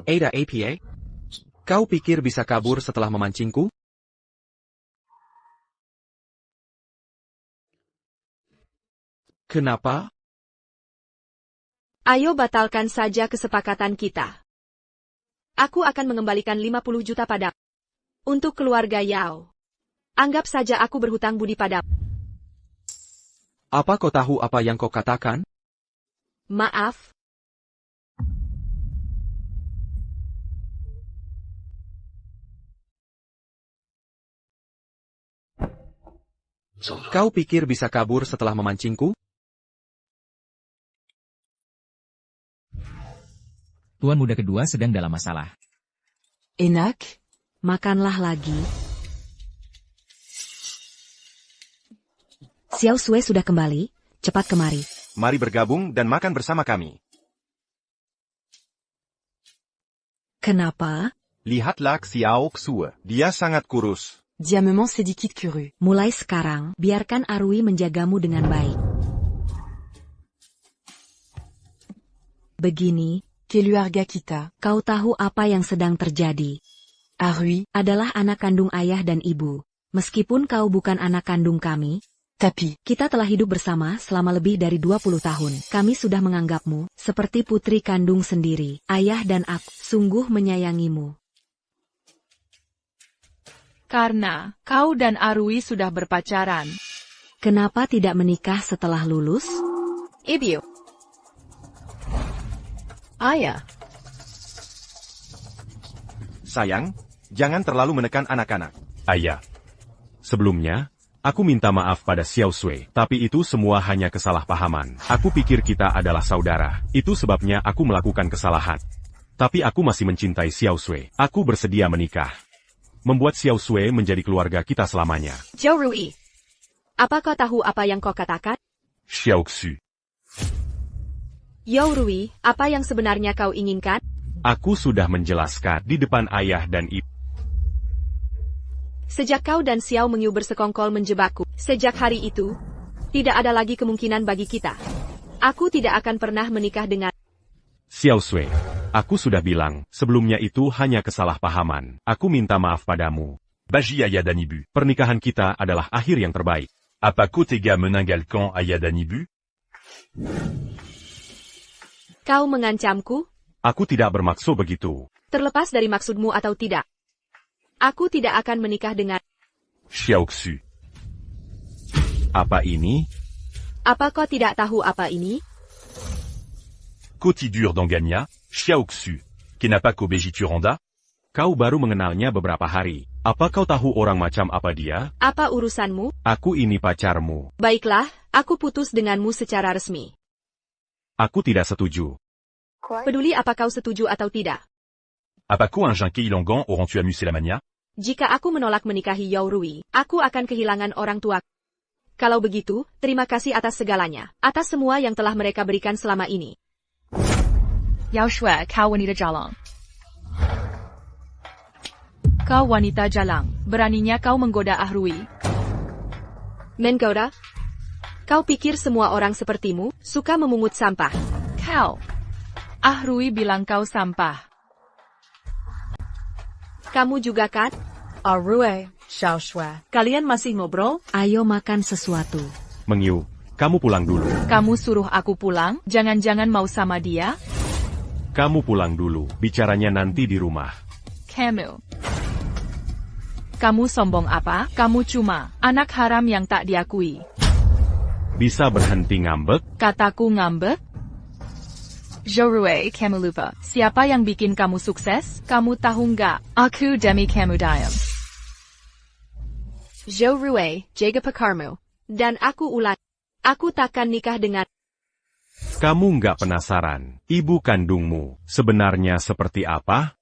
Ada APA? Kau pikir bisa kabur setelah memancingku? Kenapa? Ayo batalkan saja kesepakatan kita. Aku akan mengembalikan 50 juta padamu. Untuk keluarga Yao. Anggap saja aku berhutang budi padamu. Apa kau tahu apa yang kau katakan? Maaf. Kau pikir bisa kabur setelah memancingku? Tuan muda kedua sedang dalam masalah. Enak, makanlah lagi. Xiao Sui sudah kembali, cepat kemari. Mari bergabung dan makan bersama kami. Kenapa? Lihatlah Xiao Xue. Dia sangat kurus. Diamement sédikit curu. Mulai sekarang, biarkan Arui menjagamu dengan baik. Begini, Keluarga kita, kau tahu apa yang sedang terjadi. Arui, Adalah anak kandung ayah dan ibu. Meskipun kau bukan anak kandung kami, tapi, kita telah hidup bersama selama lebih dari 20 tahun. Kami sudah menganggapmu seperti putri kandung sendiri. Ayah dan aku sungguh menyayangimu. Karena kau dan Arui sudah berpacaran. Kenapa tidak menikah setelah lulus? Ibu. Ayah. Sayang, jangan terlalu menekan anak-anak. Ayah. Sebelumnya, aku minta maaf pada Xiao Sui, tapi itu semua hanya kesalahpahaman. Aku pikir kita adalah saudara. Itu sebabnya aku melakukan kesalahan. Tapi aku masih mencintai Xiao Sui. Aku bersedia menikah. Membuat Xiao Sui menjadi keluarga kita selamanya. Zhou Rui. Apa kau tahu apa yang kau katakan? Xiao Xu. Yourui, apa yang sebenarnya kau inginkan? Aku sudah menjelaskan di depan ayah dan ibu. Sejak kau dan Xiao Mengyu bersekongkol menjebakku, sejak hari itu, tidak ada lagi kemungkinan bagi kita. Aku tidak akan pernah menikah dengan Xiao Sui, aku sudah bilang, sebelumnya itu hanya kesalahpahaman. Aku minta maaf padamu. Bagi ayah dan ibu. Pernikahan kita adalah akhir yang terbaik. Apa kau tega meninggalkan ayah dan ibu? Kau mengancamku? Aku tidak bermaksud begitu. Terlepas dari maksudmu atau tidak, aku tidak akan menikah dengan Xiaoxu. Apa ini? Apa kau tidak tahu apa ini? Cotidur d'Angania, Xiaoxu. Kenapa kau begitu rendah? Kau baru mengenalnya beberapa hari. Apa kau tahu orang macam apa dia? Apa urusanmu? Aku ini pacarmu. Baiklah, aku putus denganmu secara resmi. Aku tidak setuju. Peduli apa kau setuju atau tidak. Apa kau un jean Keilangan auront-tu amusé la mania? Jika aku menolak menikahi Yourui, aku akan kehilangan orang tua. Kalau begitu, terima kasih atas segalanya, atas semua yang telah mereka berikan selama ini. Yao Shui, kau wanita jalang. Kau wanita jalang, beraninya kau menggoda Ahrui. Menggoda? Kau pikir semua orang sepertimu, suka memungut sampah? Kau. Ahrui bilang kau sampah. Kamu juga kan? Arue, Xiao Shui. Kalian masih ngobrol? Ayo makan sesuatu. Mengyu, kamu pulang dulu. Kamu suruh aku pulang? Jangan-jangan mau sama dia? Kamu pulang dulu, bicaranya nanti di rumah. Kamu sombong apa? Kamu cuma anak haram yang tak diakui. Bisa berhenti ngambek? Kataku ngambek? Yourui, kamu lupa. Siapa yang bikin kamu sukses? Kamu tahu nggak? Aku demi kamu diam. Yourui, jaga pekarmu. Dan aku ulang. Aku takkan nikah dengan... Kamu nggak penasaran, ibu kandungmu sebenarnya seperti apa?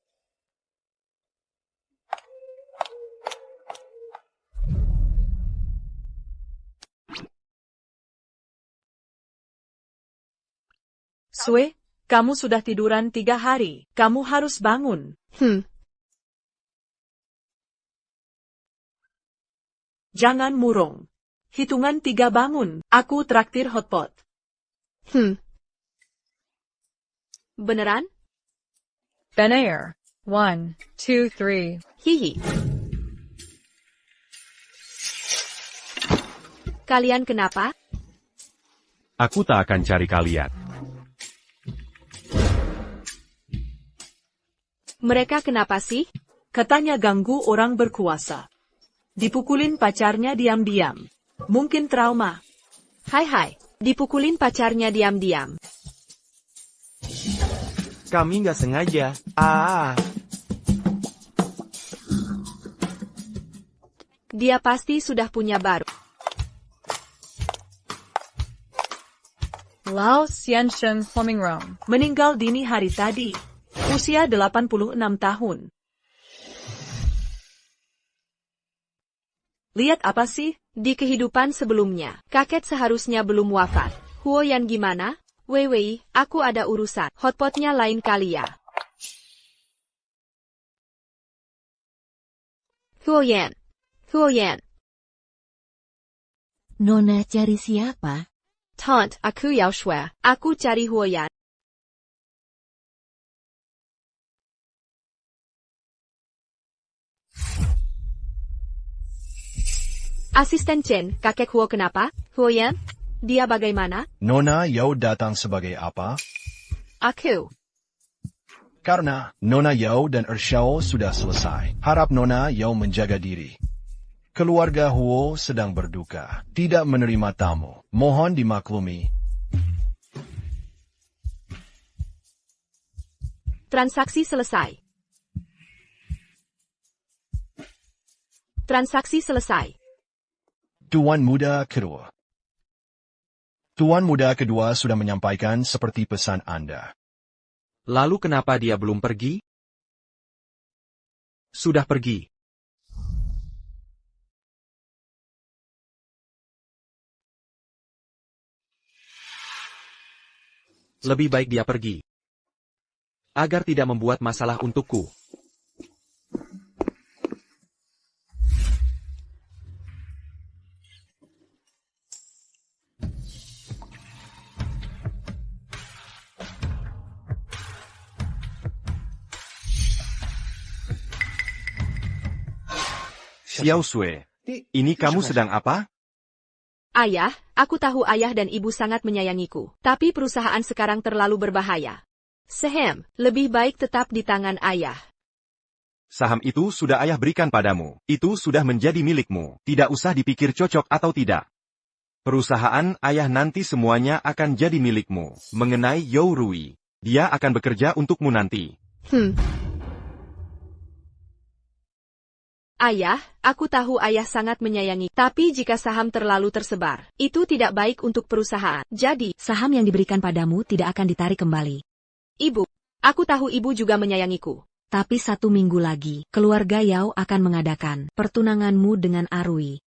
Sue, kamu sudah tiduran 3 hari. Kamu harus bangun. Jangan murung. Hitungan 3 bangun. Aku traktir hotpot. Beneran? Benar. 1, 2, 3. Hihi. Kalian kenapa? Aku tak akan cari kalian. Mereka kenapa sih? Katanya ganggu orang berkuasa. Dipukulin pacarnya diam-diam. Mungkin trauma. Hai, dipukulin pacarnya diam-diam. Kami nggak sengaja. Dia pasti sudah punya baru. Lao Xiansheng Humingrong. Meninggal dini hari tadi. Usia 86 tahun. Lihat apa sih? Di kehidupan sebelumnya, kakek seharusnya belum wafat. Huoyan gimana? Wei, aku ada urusan. Hotpotnya lain kali ya. Huoyan. Nona cari siapa? Tante, aku Yao Shui. Aku cari Huoyan. Asisten Chen, kakek Huo kenapa? Huoyan? Dia bagaimana? Nona Yao datang sebagai apa? Aku. Karena Nona Yao dan Ershao sudah selesai. Harap Nona Yao menjaga diri. Keluarga Huo sedang berduka. Tidak menerima tamu. Mohon dimaklumi. Transaksi selesai. Transaksi selesai. Tuan Muda Kedua. Tuan Muda Kedua sudah menyampaikan seperti pesan Anda. Lalu kenapa dia belum pergi? Sudah pergi. lebih baik dia pergi. Agar tidak membuat masalah untukku. Xiao Sui, ini kamu sedang apa? Ayah, aku tahu ayah dan ibu sangat menyayangiku, tapi perusahaan sekarang terlalu berbahaya. Sehem, lebih baik tetap di tangan ayah. Saham itu sudah ayah berikan padamu. Itu sudah menjadi milikmu. Tidak usah dipikir cocok atau tidak. Perusahaan ayah nanti semuanya akan jadi milikmu. Mengenai You Rui, dia akan bekerja untukmu nanti. Ayah, aku tahu ayah sangat menyayangi, tapi jika saham terlalu tersebar, itu tidak baik untuk perusahaan. Jadi, saham yang diberikan padamu tidak akan ditarik kembali. Ibu, aku tahu ibu juga menyayangiku. Tapi 1 minggu lagi, keluarga Yao akan mengadakan pertunanganmu dengan Arui.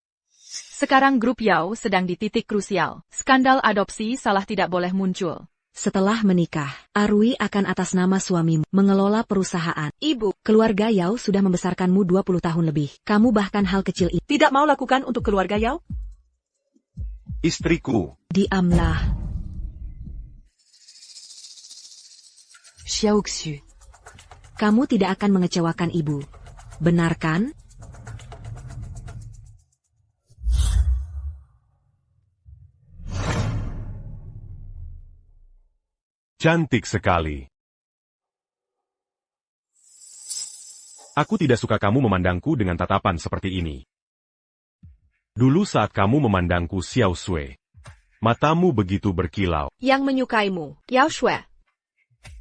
Sekarang grup Yao sedang di titik krusial. Skandal adopsi salah tidak boleh muncul. Setelah menikah, Arui akan atas nama suamimu mengelola perusahaan. Ibu, keluarga Yao sudah membesarkanmu 20 tahun lebih. Kamu bahkan hal kecil itu tidak mau lakukan untuk keluarga Yao? Istriku. Diamlah. Xiaoxu. Kamu tidak akan mengecewakan ibu. Benar kan? Cantik sekali. Aku tidak suka kamu memandangku dengan tatapan seperti ini. Dulu saat kamu memandangku Xiao Sui, matamu begitu berkilau. Yang menyukaimu, Yao Shui.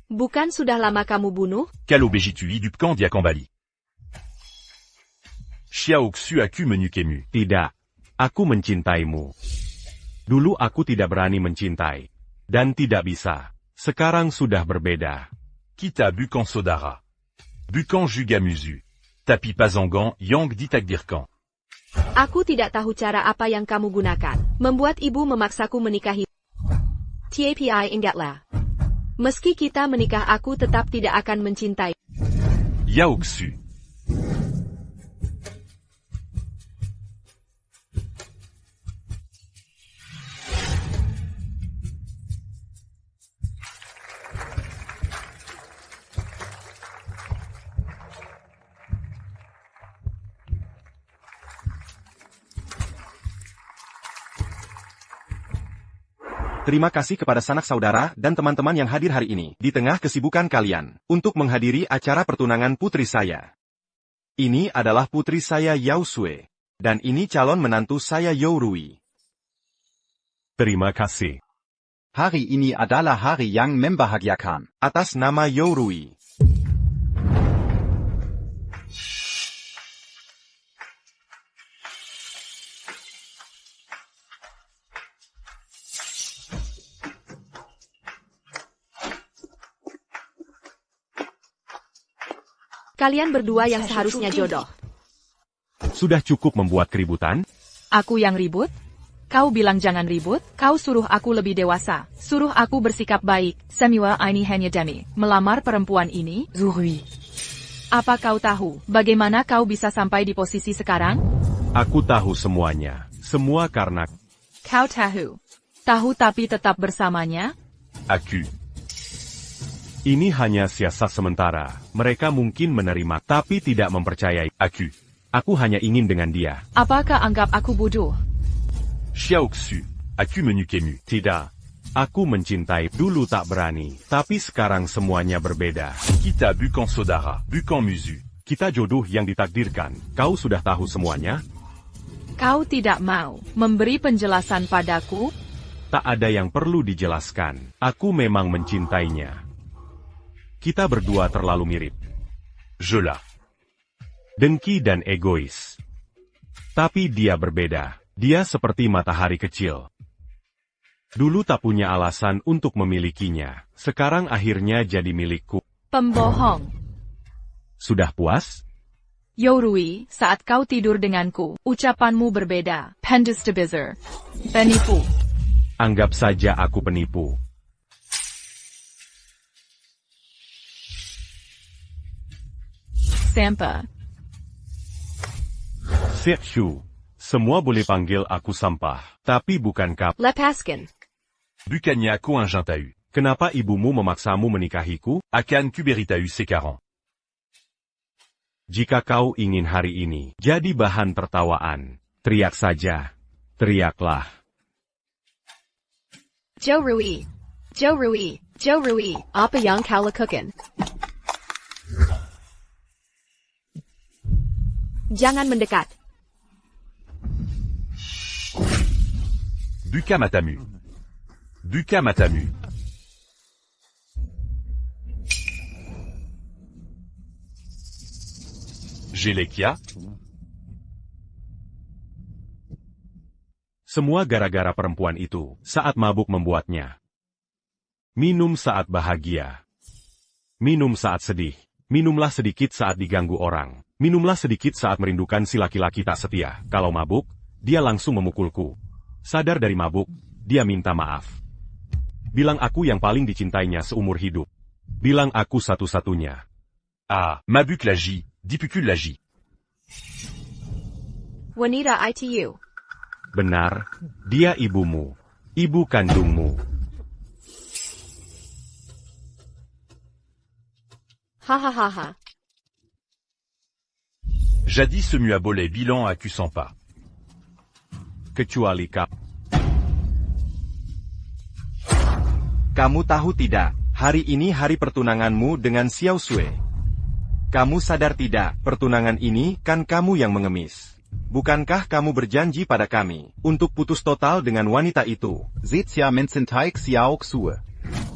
Bukan sudah lama kamu bunuh? Quelle obégie-tu du camp d'Yakambali. Xiao Xu aku menyukaimu. Tidak, aku mencintaimu. Dulu aku tidak berani mencintai. Dan tidak bisa. Sekarang sudah berbeda. Kita bukan saudara. Bukan juga musu. Tapi Pazangan yang ditakdirkan. Aku tidak tahu cara apa yang kamu gunakan. Membuat ibu memaksaku menikahi. Tapi ingatlah. Meski kita menikah aku tetap tidak akan mencintai. Yao Xu. Terima kasih kepada sanak saudara dan teman-teman yang hadir hari ini di tengah kesibukan kalian untuk menghadiri acara pertunangan putri saya. Ini adalah putri saya Yao Sui, dan ini calon menantu saya You Rui. Terima kasih. Hari ini adalah hari yang membahagiakan. Atas nama You Rui. Kalian berdua yang seharusnya jodoh. Sudah cukup membuat keributan? Aku yang ribut? Kau bilang jangan ribut, kau suruh aku lebih dewasa, suruh aku bersikap baik, semua ini hanya demi melamar perempuan ini? Zurui. Apa kau tahu, bagaimana kau bisa sampai di posisi sekarang? Aku tahu semuanya, semua karena... Kau tahu. Tahu tapi tetap bersamanya? Aku. Ini hanya siasat sementara. Mereka mungkin menerima, tapi tidak mempercayai. Aku hanya ingin dengan dia. Apakah anggap aku bodoh? Xiao Xu, aku menyukaimu. Tidak. Aku mencintai. Dulu tak berani, tapi sekarang semuanya berbeda. Kita bukan saudara, bukan musu. Kita jodoh yang ditakdirkan. Kau sudah tahu semuanya? Kau tidak mau memberi penjelasan padaku? Tak ada yang perlu dijelaskan. Aku memang mencintainya. Kita berdua terlalu mirip. Jelah. Dengki dan egois. Tapi dia berbeda. Dia seperti matahari kecil. Dulu tak punya alasan untuk memilikinya. Sekarang akhirnya jadi milikku. Pembohong. Sudah puas? You Rui, saat kau tidur denganku, ucapanmu berbeda. Pendustabizer. Penipu. Anggap saja aku penipu. Sampa. Sirchu. Semua boleh panggil aku sampah, tapi bukan kap. Lepaskan. Bukannya aku un gentahus. Kenapa ibumu memaksamu menikahiku? Akan kuberitahu sekarang. Jika kau ingin hari ini jadi bahan tertawaan, teriak saja. Teriaklah. Joe Rui. Joe Rui. Joe Rui. Apa yang kau lakukan? Jangan mendekat. Buka matamu. Buka matamu. Jelekia? Semua gara-gara perempuan itu, saat mabuk membuatnya. Minum saat bahagia. Minum saat sedih. Minumlah sedikit saat diganggu orang. Minumlah sedikit saat merindukan si laki-laki tak setia. Kalau mabuk, dia langsung memukulku. Sadar dari mabuk, dia minta maaf. Bilang aku yang paling dicintainya seumur hidup. Bilang aku satu-satunya. Ah, mabuk lagi, dipukul lagi. Wanita itu. Benar, dia ibumu. Ibu kandungmu. Hahaha. Jadis ce mu abolait bilan à Kusampa. Kecuali kap. Kamu tahu tidak, hari ini hari pertunanganmu dengan Xiao Sui. Kamu sadar tidak, pertunangan ini kan kamu yang mengemis. Bukankah kamu berjanji pada kami untuk putus total dengan wanita itu? Zezia Menzentai Xiao Xue.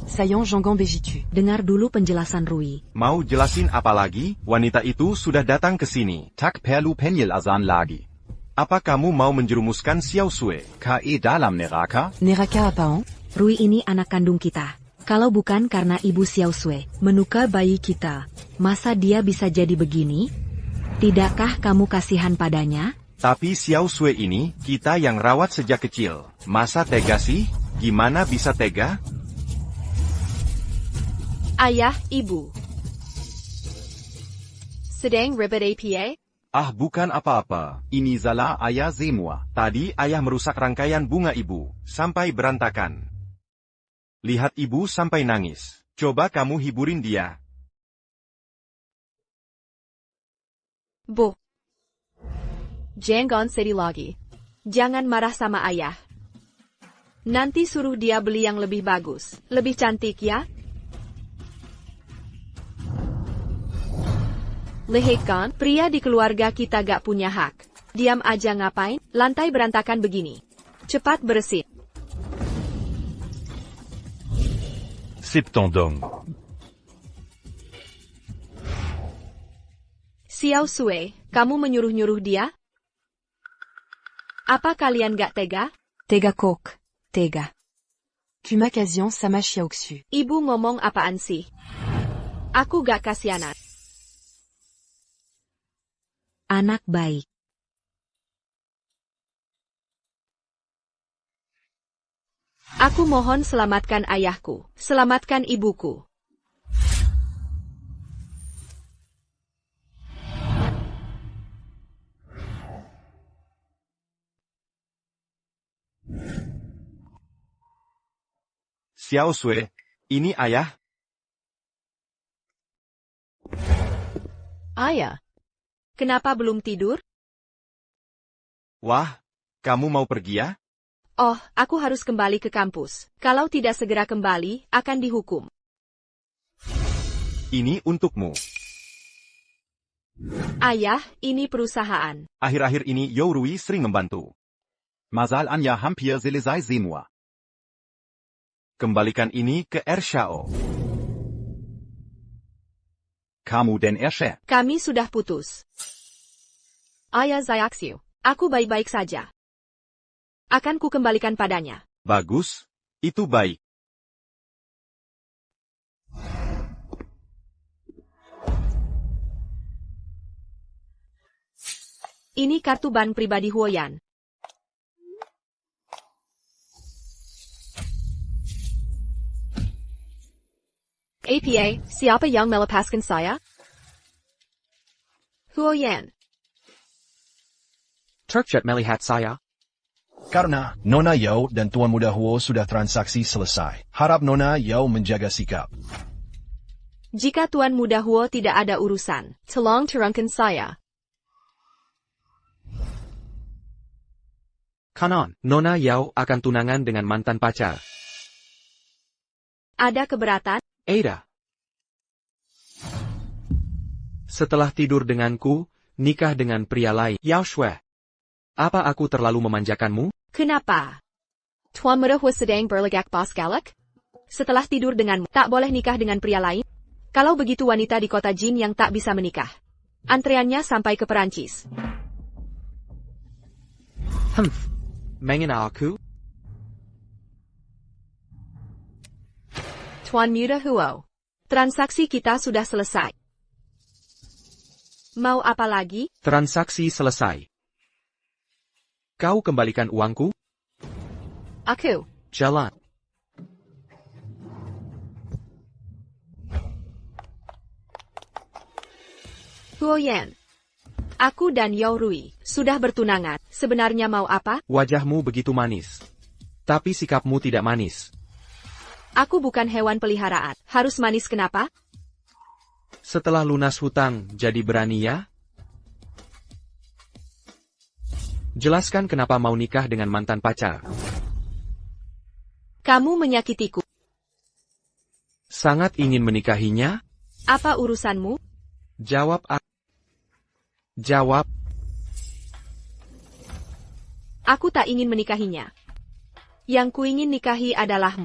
Sayang Jonggon Bejitu. Dengar dulu penjelasan Rui. Mau jelasin apa lagi? Wanita itu sudah datang ke sini. Tak perlu penjelasan lagi. Apa kamu mau menjerumuskan Xiao Sui? Ke dalam neraka? Neraka apaan? Rui ini anak kandung kita. Kalau bukan karena ibu Xiao Sui menukar bayi kita, masa dia bisa jadi begini? Tidakkah kamu kasihan padanya? Tapi Xiao Sui ini, kita yang rawat sejak kecil. Masa tega sih? Gimana bisa tega? Ayah, ibu. Sedang ribet apa? Ah, bukan apa-apa. Ini salah ayah semua. Tadi ayah merusak rangkaian bunga ibu, sampai berantakan. Lihat ibu sampai nangis. Coba kamu hiburin dia. Bu. Jangan sedih lagi. Jangan marah sama ayah. Nanti suruh dia beli yang lebih bagus. Lebih cantik ya? Lihat kan, pria di keluarga kita gak punya hak. Diam aja ngapain? Lantai berantakan begini. Cepat bersih. Septendong. Xiao Sui, kamu menyuruh-nyuruh dia? Apa kalian gak tega? Tega kok. Tega. Tu m'occasion sama Xiaoxu. Ibu ngomong apaan sih? Aku gak kasihanat. Anak baik. Aku mohon selamatkan ayahku. Selamatkan ibuku. Xiao Sui, ini ayah. Ayah. Kenapa belum tidur? Wah, kamu mau pergi ya? Oh, aku harus kembali ke kampus. Kalau tidak segera kembali, akan dihukum. Ini untukmu. Ayah, ini perusahaan. Akhir-akhir ini Yo Rui sering membantu. Masal anya hampir selesai semua. Kembalikan ini ke Ershao. Kamu dan Ersha. Kami sudah putus. Ayah Zayaxiu, aku baik-baik saja. Akan ku kembalikan padanya. Bagus, itu baik. Ini kartu ban pribadi Huoyan. APA, siapa yang melepaskan saya? Huoyan. Turkjet melihat saya. Karena Nona Yao dan Tuan Muda Huo sudah transaksi selesai. Harap Nona Yao menjaga sikap. Jika Tuan Muda Huo tidak ada urusan, tolong turunkan saya. Kanon, Nona Yao akan tunangan dengan mantan pacar. Ada keberatan? Ada. Setelah tidur denganku, nikah dengan pria lain. Yao Shui. Apa aku terlalu memanjakanmu? Kenapa? Tuan Muda Huo sedang berlagak bos galak? Setelah tidur denganmu, tak boleh nikah dengan pria lain? Kalau begitu wanita di kota Jin yang tak bisa menikah. Antreannya sampai ke Perancis. Mengenal aku? Tuan Muda Huo. Transaksi kita sudah selesai. Mau apa lagi? Transaksi selesai. Kau kembalikan uangku? Aku. Jalan. Huoyan. Aku dan Yao Rui sudah bertunangan. Sebenarnya mau apa? Wajahmu begitu manis. Tapi sikapmu tidak manis. Aku bukan hewan peliharaan. Harus manis kenapa? Setelah lunas hutang, jadi berani ya? Jelaskan kenapa mau nikah dengan mantan pacar. Kamu menyakitiku. Sangat ingin menikahinya? Apa urusanmu? Jawab. Jawab. Aku tak ingin menikahinya. Yang kuingin nikahi adalahmu.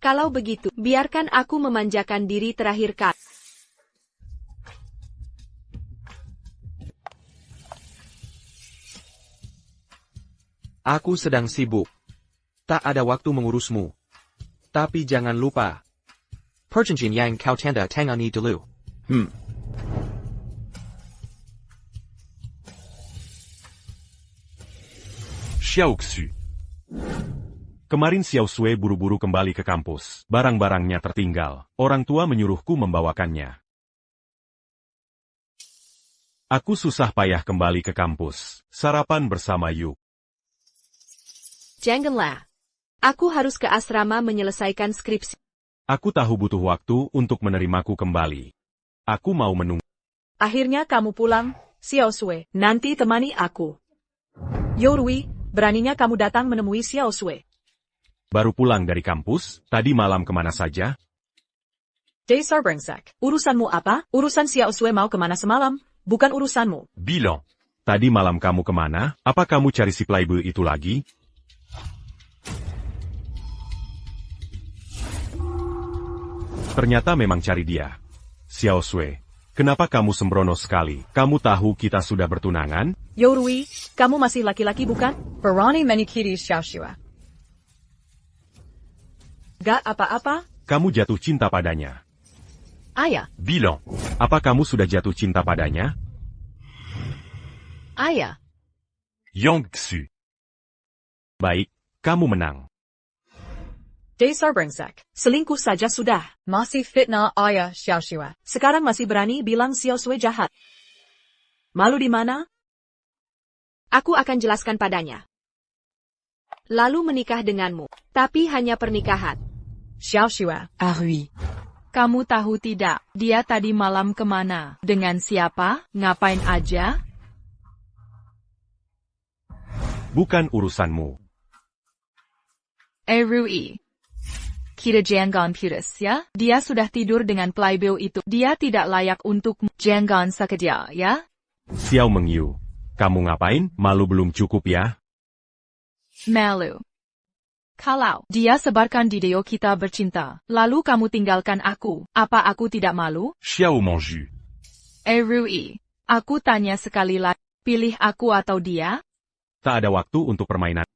Kalau begitu, biarkan aku memanjakan diri terakhir kali. Aku sedang sibuk. Tak ada waktu mengurusmu. Tapi jangan lupa. Perjanjian yang kau tanda tangani dulu. Xiao Xu. Kemarin Xiao Sui buru-buru kembali ke kampus. Barang-barangnya tertinggal. Orang tua menyuruhku membawakannya. Aku susah payah kembali ke kampus. Sarapan bersama Yuk. Janganlah. Aku harus ke asrama menyelesaikan skripsi. Aku tahu butuh waktu untuk menerimaku kembali. Aku mau menunggu. Akhirnya kamu pulang, Xiao Sui. Nanti temani aku. Yao Rui, beraninya kamu datang menemui Xiao Sui. Baru pulang dari kampus, tadi malam kemana saja? Dasar brengsek. Urusanmu apa? Urusan Xiao Sui mau kemana semalam, bukan urusanmu. Bilang. Tadi malam kamu kemana? Apa kamu cari si playboy itu lagi? Ternyata memang cari dia. Xiao Sui, kenapa kamu sembrono sekali? Kamu tahu kita sudah bertunangan? Yao Rui, kamu masih laki-laki bukan? Berani menyakiti Xiao Shui. Gak apa-apa? Kamu jatuh cinta padanya. Ayah. Bilang, apa kamu sudah jatuh cinta padanya? Ayah. Yang Xu. Baik, kamu menang. Dasar brengsek. Selingkuh saja sudah. Masih fitnah ayah Xiao Shui. Sekarang masih berani bilang Xiao Sui jahat. Malu di mana? Aku akan jelaskan padanya. Lalu menikah denganmu. Tapi hanya pernikahan. Xiao Shui. Rui. Kamu tahu tidak, dia tadi malam kemana? Dengan siapa? Ngapain aja? Bukan urusanmu. Rui. Kita jangan putus ya. Dia sudah tidur dengan playboy itu. Dia tidak layak untuk jangan sakit ya. Xiao Mengyu. Kamu ngapain? Malu belum cukup ya? Malu. Kalau dia sebarkan video kita bercinta, lalu kamu tinggalkan aku, apa aku tidak malu? Xiao Mengyu. Rui. Aku tanya sekali lagi, pilih aku atau dia? Tak ada waktu untuk permainan.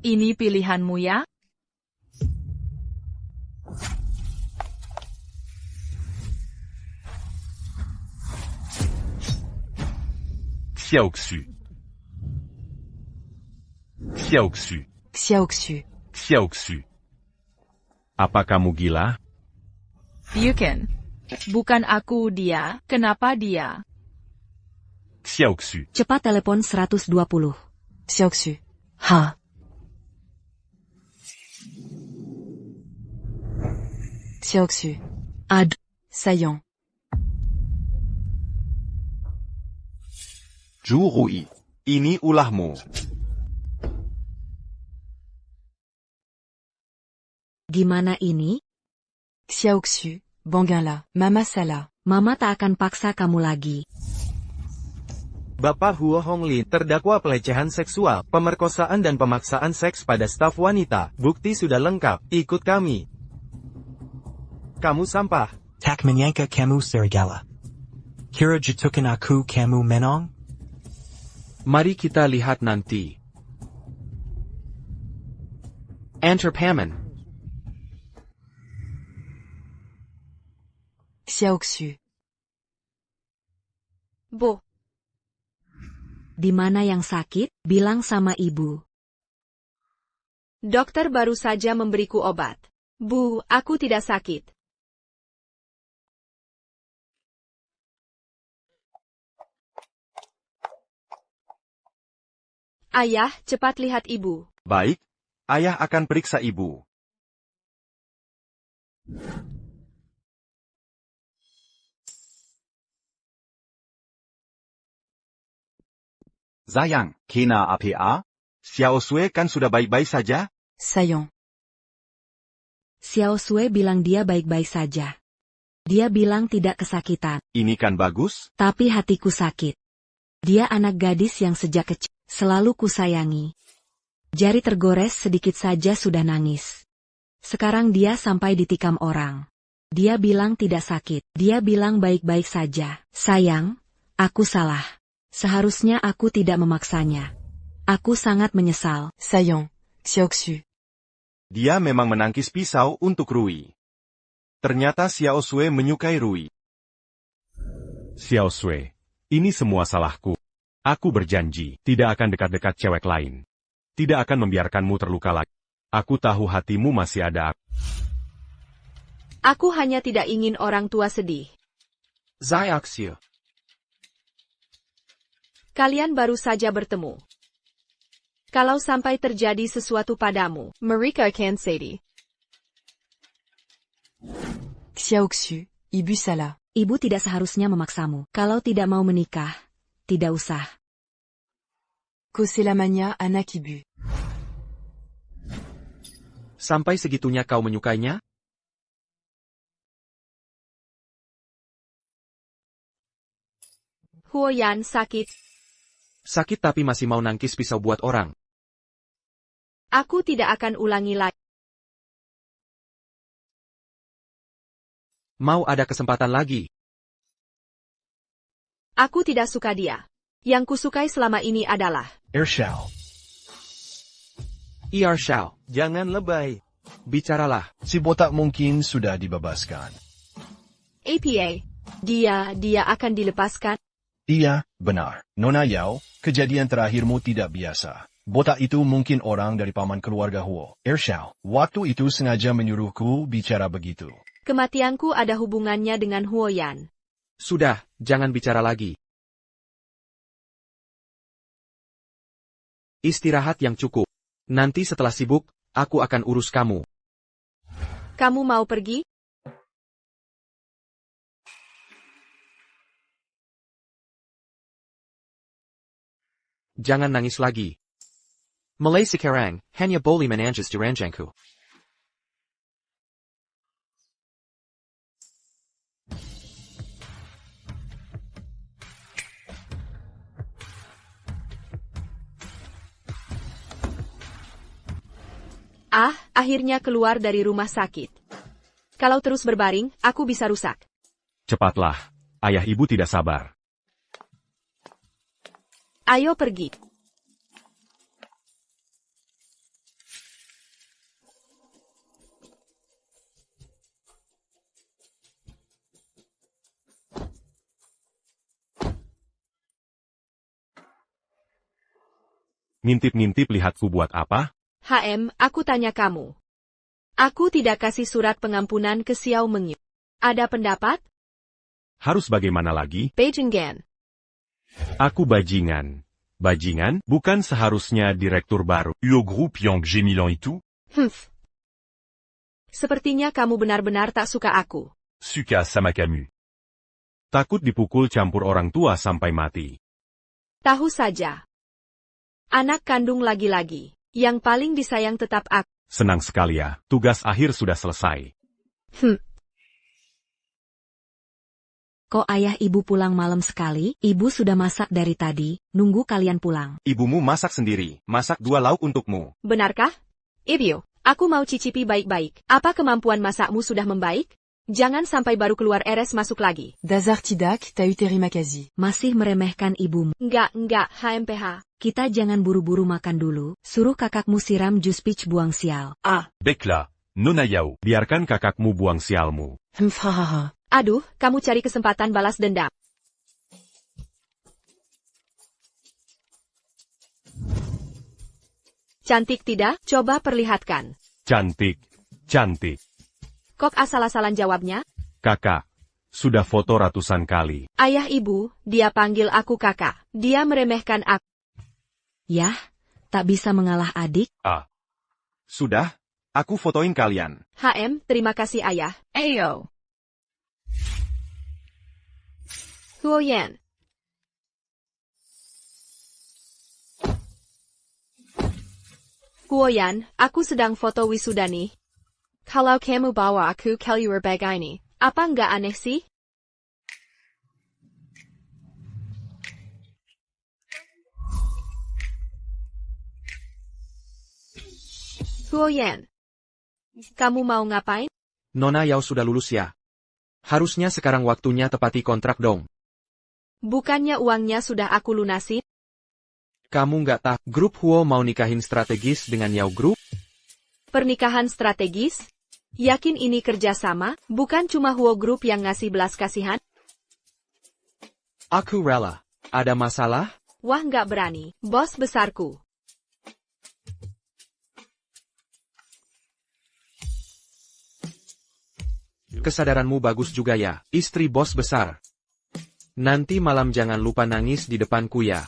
Ini pilihanmu ya? Xiao Xu. Xiaoxu. Xiaoxu. Xiaoxu. Apa kamu gila? Bukan. Bukan aku dia, kenapa dia? Xiaoxu. Cepat telepon 120. Xiaoxu. Ha. Xiaoxu. Ad. Saillant. Zhu Rui. Ini ulahmu. Gimana ini? Xiaoxu. Banguin-la. Mama salah. Mama tak akan paksa kamu lagi. Bapak Huo Honglin terdakwa pelecehan seksual, pemerkosaan dan pemaksaan seks pada staf wanita. Bukti sudah lengkap, ikut kami. Kamu sampah. Tak menyangka kamu serigala. Kira jatuhkan aku kamu menang? Mari kita lihat nanti. Enter Paman. Xiaoxu. Bu, Di mana yang sakit? Bilang sama ibu. dokter baru saja memberiku obat. Bu, aku tidak sakit. Ayah, cepat lihat ibu. Baik, ayah akan periksa ibu. Sayang, kena apa? Xiao Sui kan sudah baik-baik saja? Saillant. Xiao Sui bilang dia baik-baik saja. Dia bilang tidak kesakitan. Ini kan bagus? Tapi hatiku sakit. Dia anak gadis yang sejak kecil selalu kusayangi. Jari tergores sedikit saja sudah nangis. Sekarang dia sampai ditikam orang. Dia bilang tidak sakit. Dia bilang baik-baik saja. Sayang, aku salah. Seharusnya aku tidak memaksanya. Aku sangat menyesal. Saillant. Xiaoxu. Dia memang menangkis pisau untuk Rui. Ternyata Xiao Sui menyukai Rui. Xiao Sui, ini semua salahku. Aku berjanji, tidak akan dekat-dekat cewek lain. Tidak akan membiarkanmu terluka lagi. Aku tahu hatimu masih ada. Aku hanya tidak ingin orang tua sedih. Xiaoxu. Kalian baru saja bertemu. Kalau sampai terjadi sesuatu padamu, Marika Kansadi. Xiaoxu. Ibu salah. Ibu tidak seharusnya memaksamu. Kalau tidak mau menikah, tidak usah. Koselamania anak ibu. Sampai segitunya kau menyukainya? Huoyan sakit. Sakit tapi masih mau nangkis pisau buat orang. Aku tidak akan ulangi lagi. Mau ada kesempatan lagi. Aku tidak suka dia. Yang kusukai selama ini adalah Ershao. Shao. Jangan lebay. Bicaralah. Si botak mungkin sudah dibebaskan. APA. Dia akan dilepaskan. Iya, benar. Nona Yao, kejadian terakhirmu tidak biasa. Botak itu mungkin orang dari paman keluarga Huo. Ershao, waktu itu sengaja menyuruhku bicara begitu. Kematianku ada hubungannya dengan Huoyan. Sudah, jangan bicara lagi. Istirahat yang cukup. Nanti setelah sibuk, aku akan urus kamu. Kamu mau pergi? Jangan nangis lagi. Mulai sekarang, hanya boleh menangis di ranjangku. Akhirnya keluar dari rumah sakit. Kalau terus berbaring, aku bisa rusak. Cepatlah, ayah ibu tidak sabar. Ayo pergi. Ngintip-ngintip lihatku buat apa? Aku tanya kamu. Aku tidak kasih surat pengampunan ke Xiao Mengyu. Ada pendapat? Harus bagaimana lagi? Beijingan. Aku bajingan. Bajingan, bukan seharusnya direktur baru. Au groupe Yang Gémilan itu? Sepertinya kamu benar-benar tak suka aku. Suka sama kamu. Takut dipukul campur orang tua sampai mati. Tahu saja. Anak kandung lagi-lagi. Yang paling disayang tetap aku. Senang sekali ya, tugas akhir sudah selesai. Kok ayah ibu pulang malam sekali? Ibu sudah masak dari tadi, nunggu kalian pulang. Ibumu masak sendiri, masak 2 lauk untukmu. Benarkah? Ibu, aku mau cicipi baik-baik. Apa kemampuan masakmu sudah membaik? Jangan sampai baru keluar RS masuk lagi. Dazar Tidak, t'as eu terima kasih. Masih meremehkan ibumu. Enggak, HMPH. Kita jangan buru-buru makan dulu, suruh kakakmu siram jus peach buang sial. Bekla, Nona Yao. Biarkan kakakmu buang sialmu. Aduh, kamu cari kesempatan balas dendam. Cantik tidak? Coba perlihatkan. Cantik, cantik. Kok asal-asalan jawabnya? Kakak, sudah foto ratusan kali. Ayah ibu, dia panggil aku kakak. Dia meremehkan aku. Yah, tak bisa mengalah adik. Sudah, aku fotoin kalian. Terima kasih ayah. Ayo. Huoyan. Huoyan, aku sedang foto wisuda nih. Kalau kamu bawa aku keluar begini, apa nggak aneh sih? Huoyan, kamu mau ngapain? Nona Yao sudah lulus ya. Harusnya sekarang waktunya tepati kontrak dong. Bukannya uangnya sudah aku lunasin? Kamu nggak tahu, grup Huo mau nikahin strategis dengan Yao Group? Pernikahan strategis? Yakin ini kerjasama, bukan cuma Huo Group yang ngasih belas kasihan? Aku rela. Ada masalah? Wah nggak berani, bos besarku. Kesadaranmu bagus juga ya, istri bos besar. Nanti malam jangan lupa nangis di depanku ya.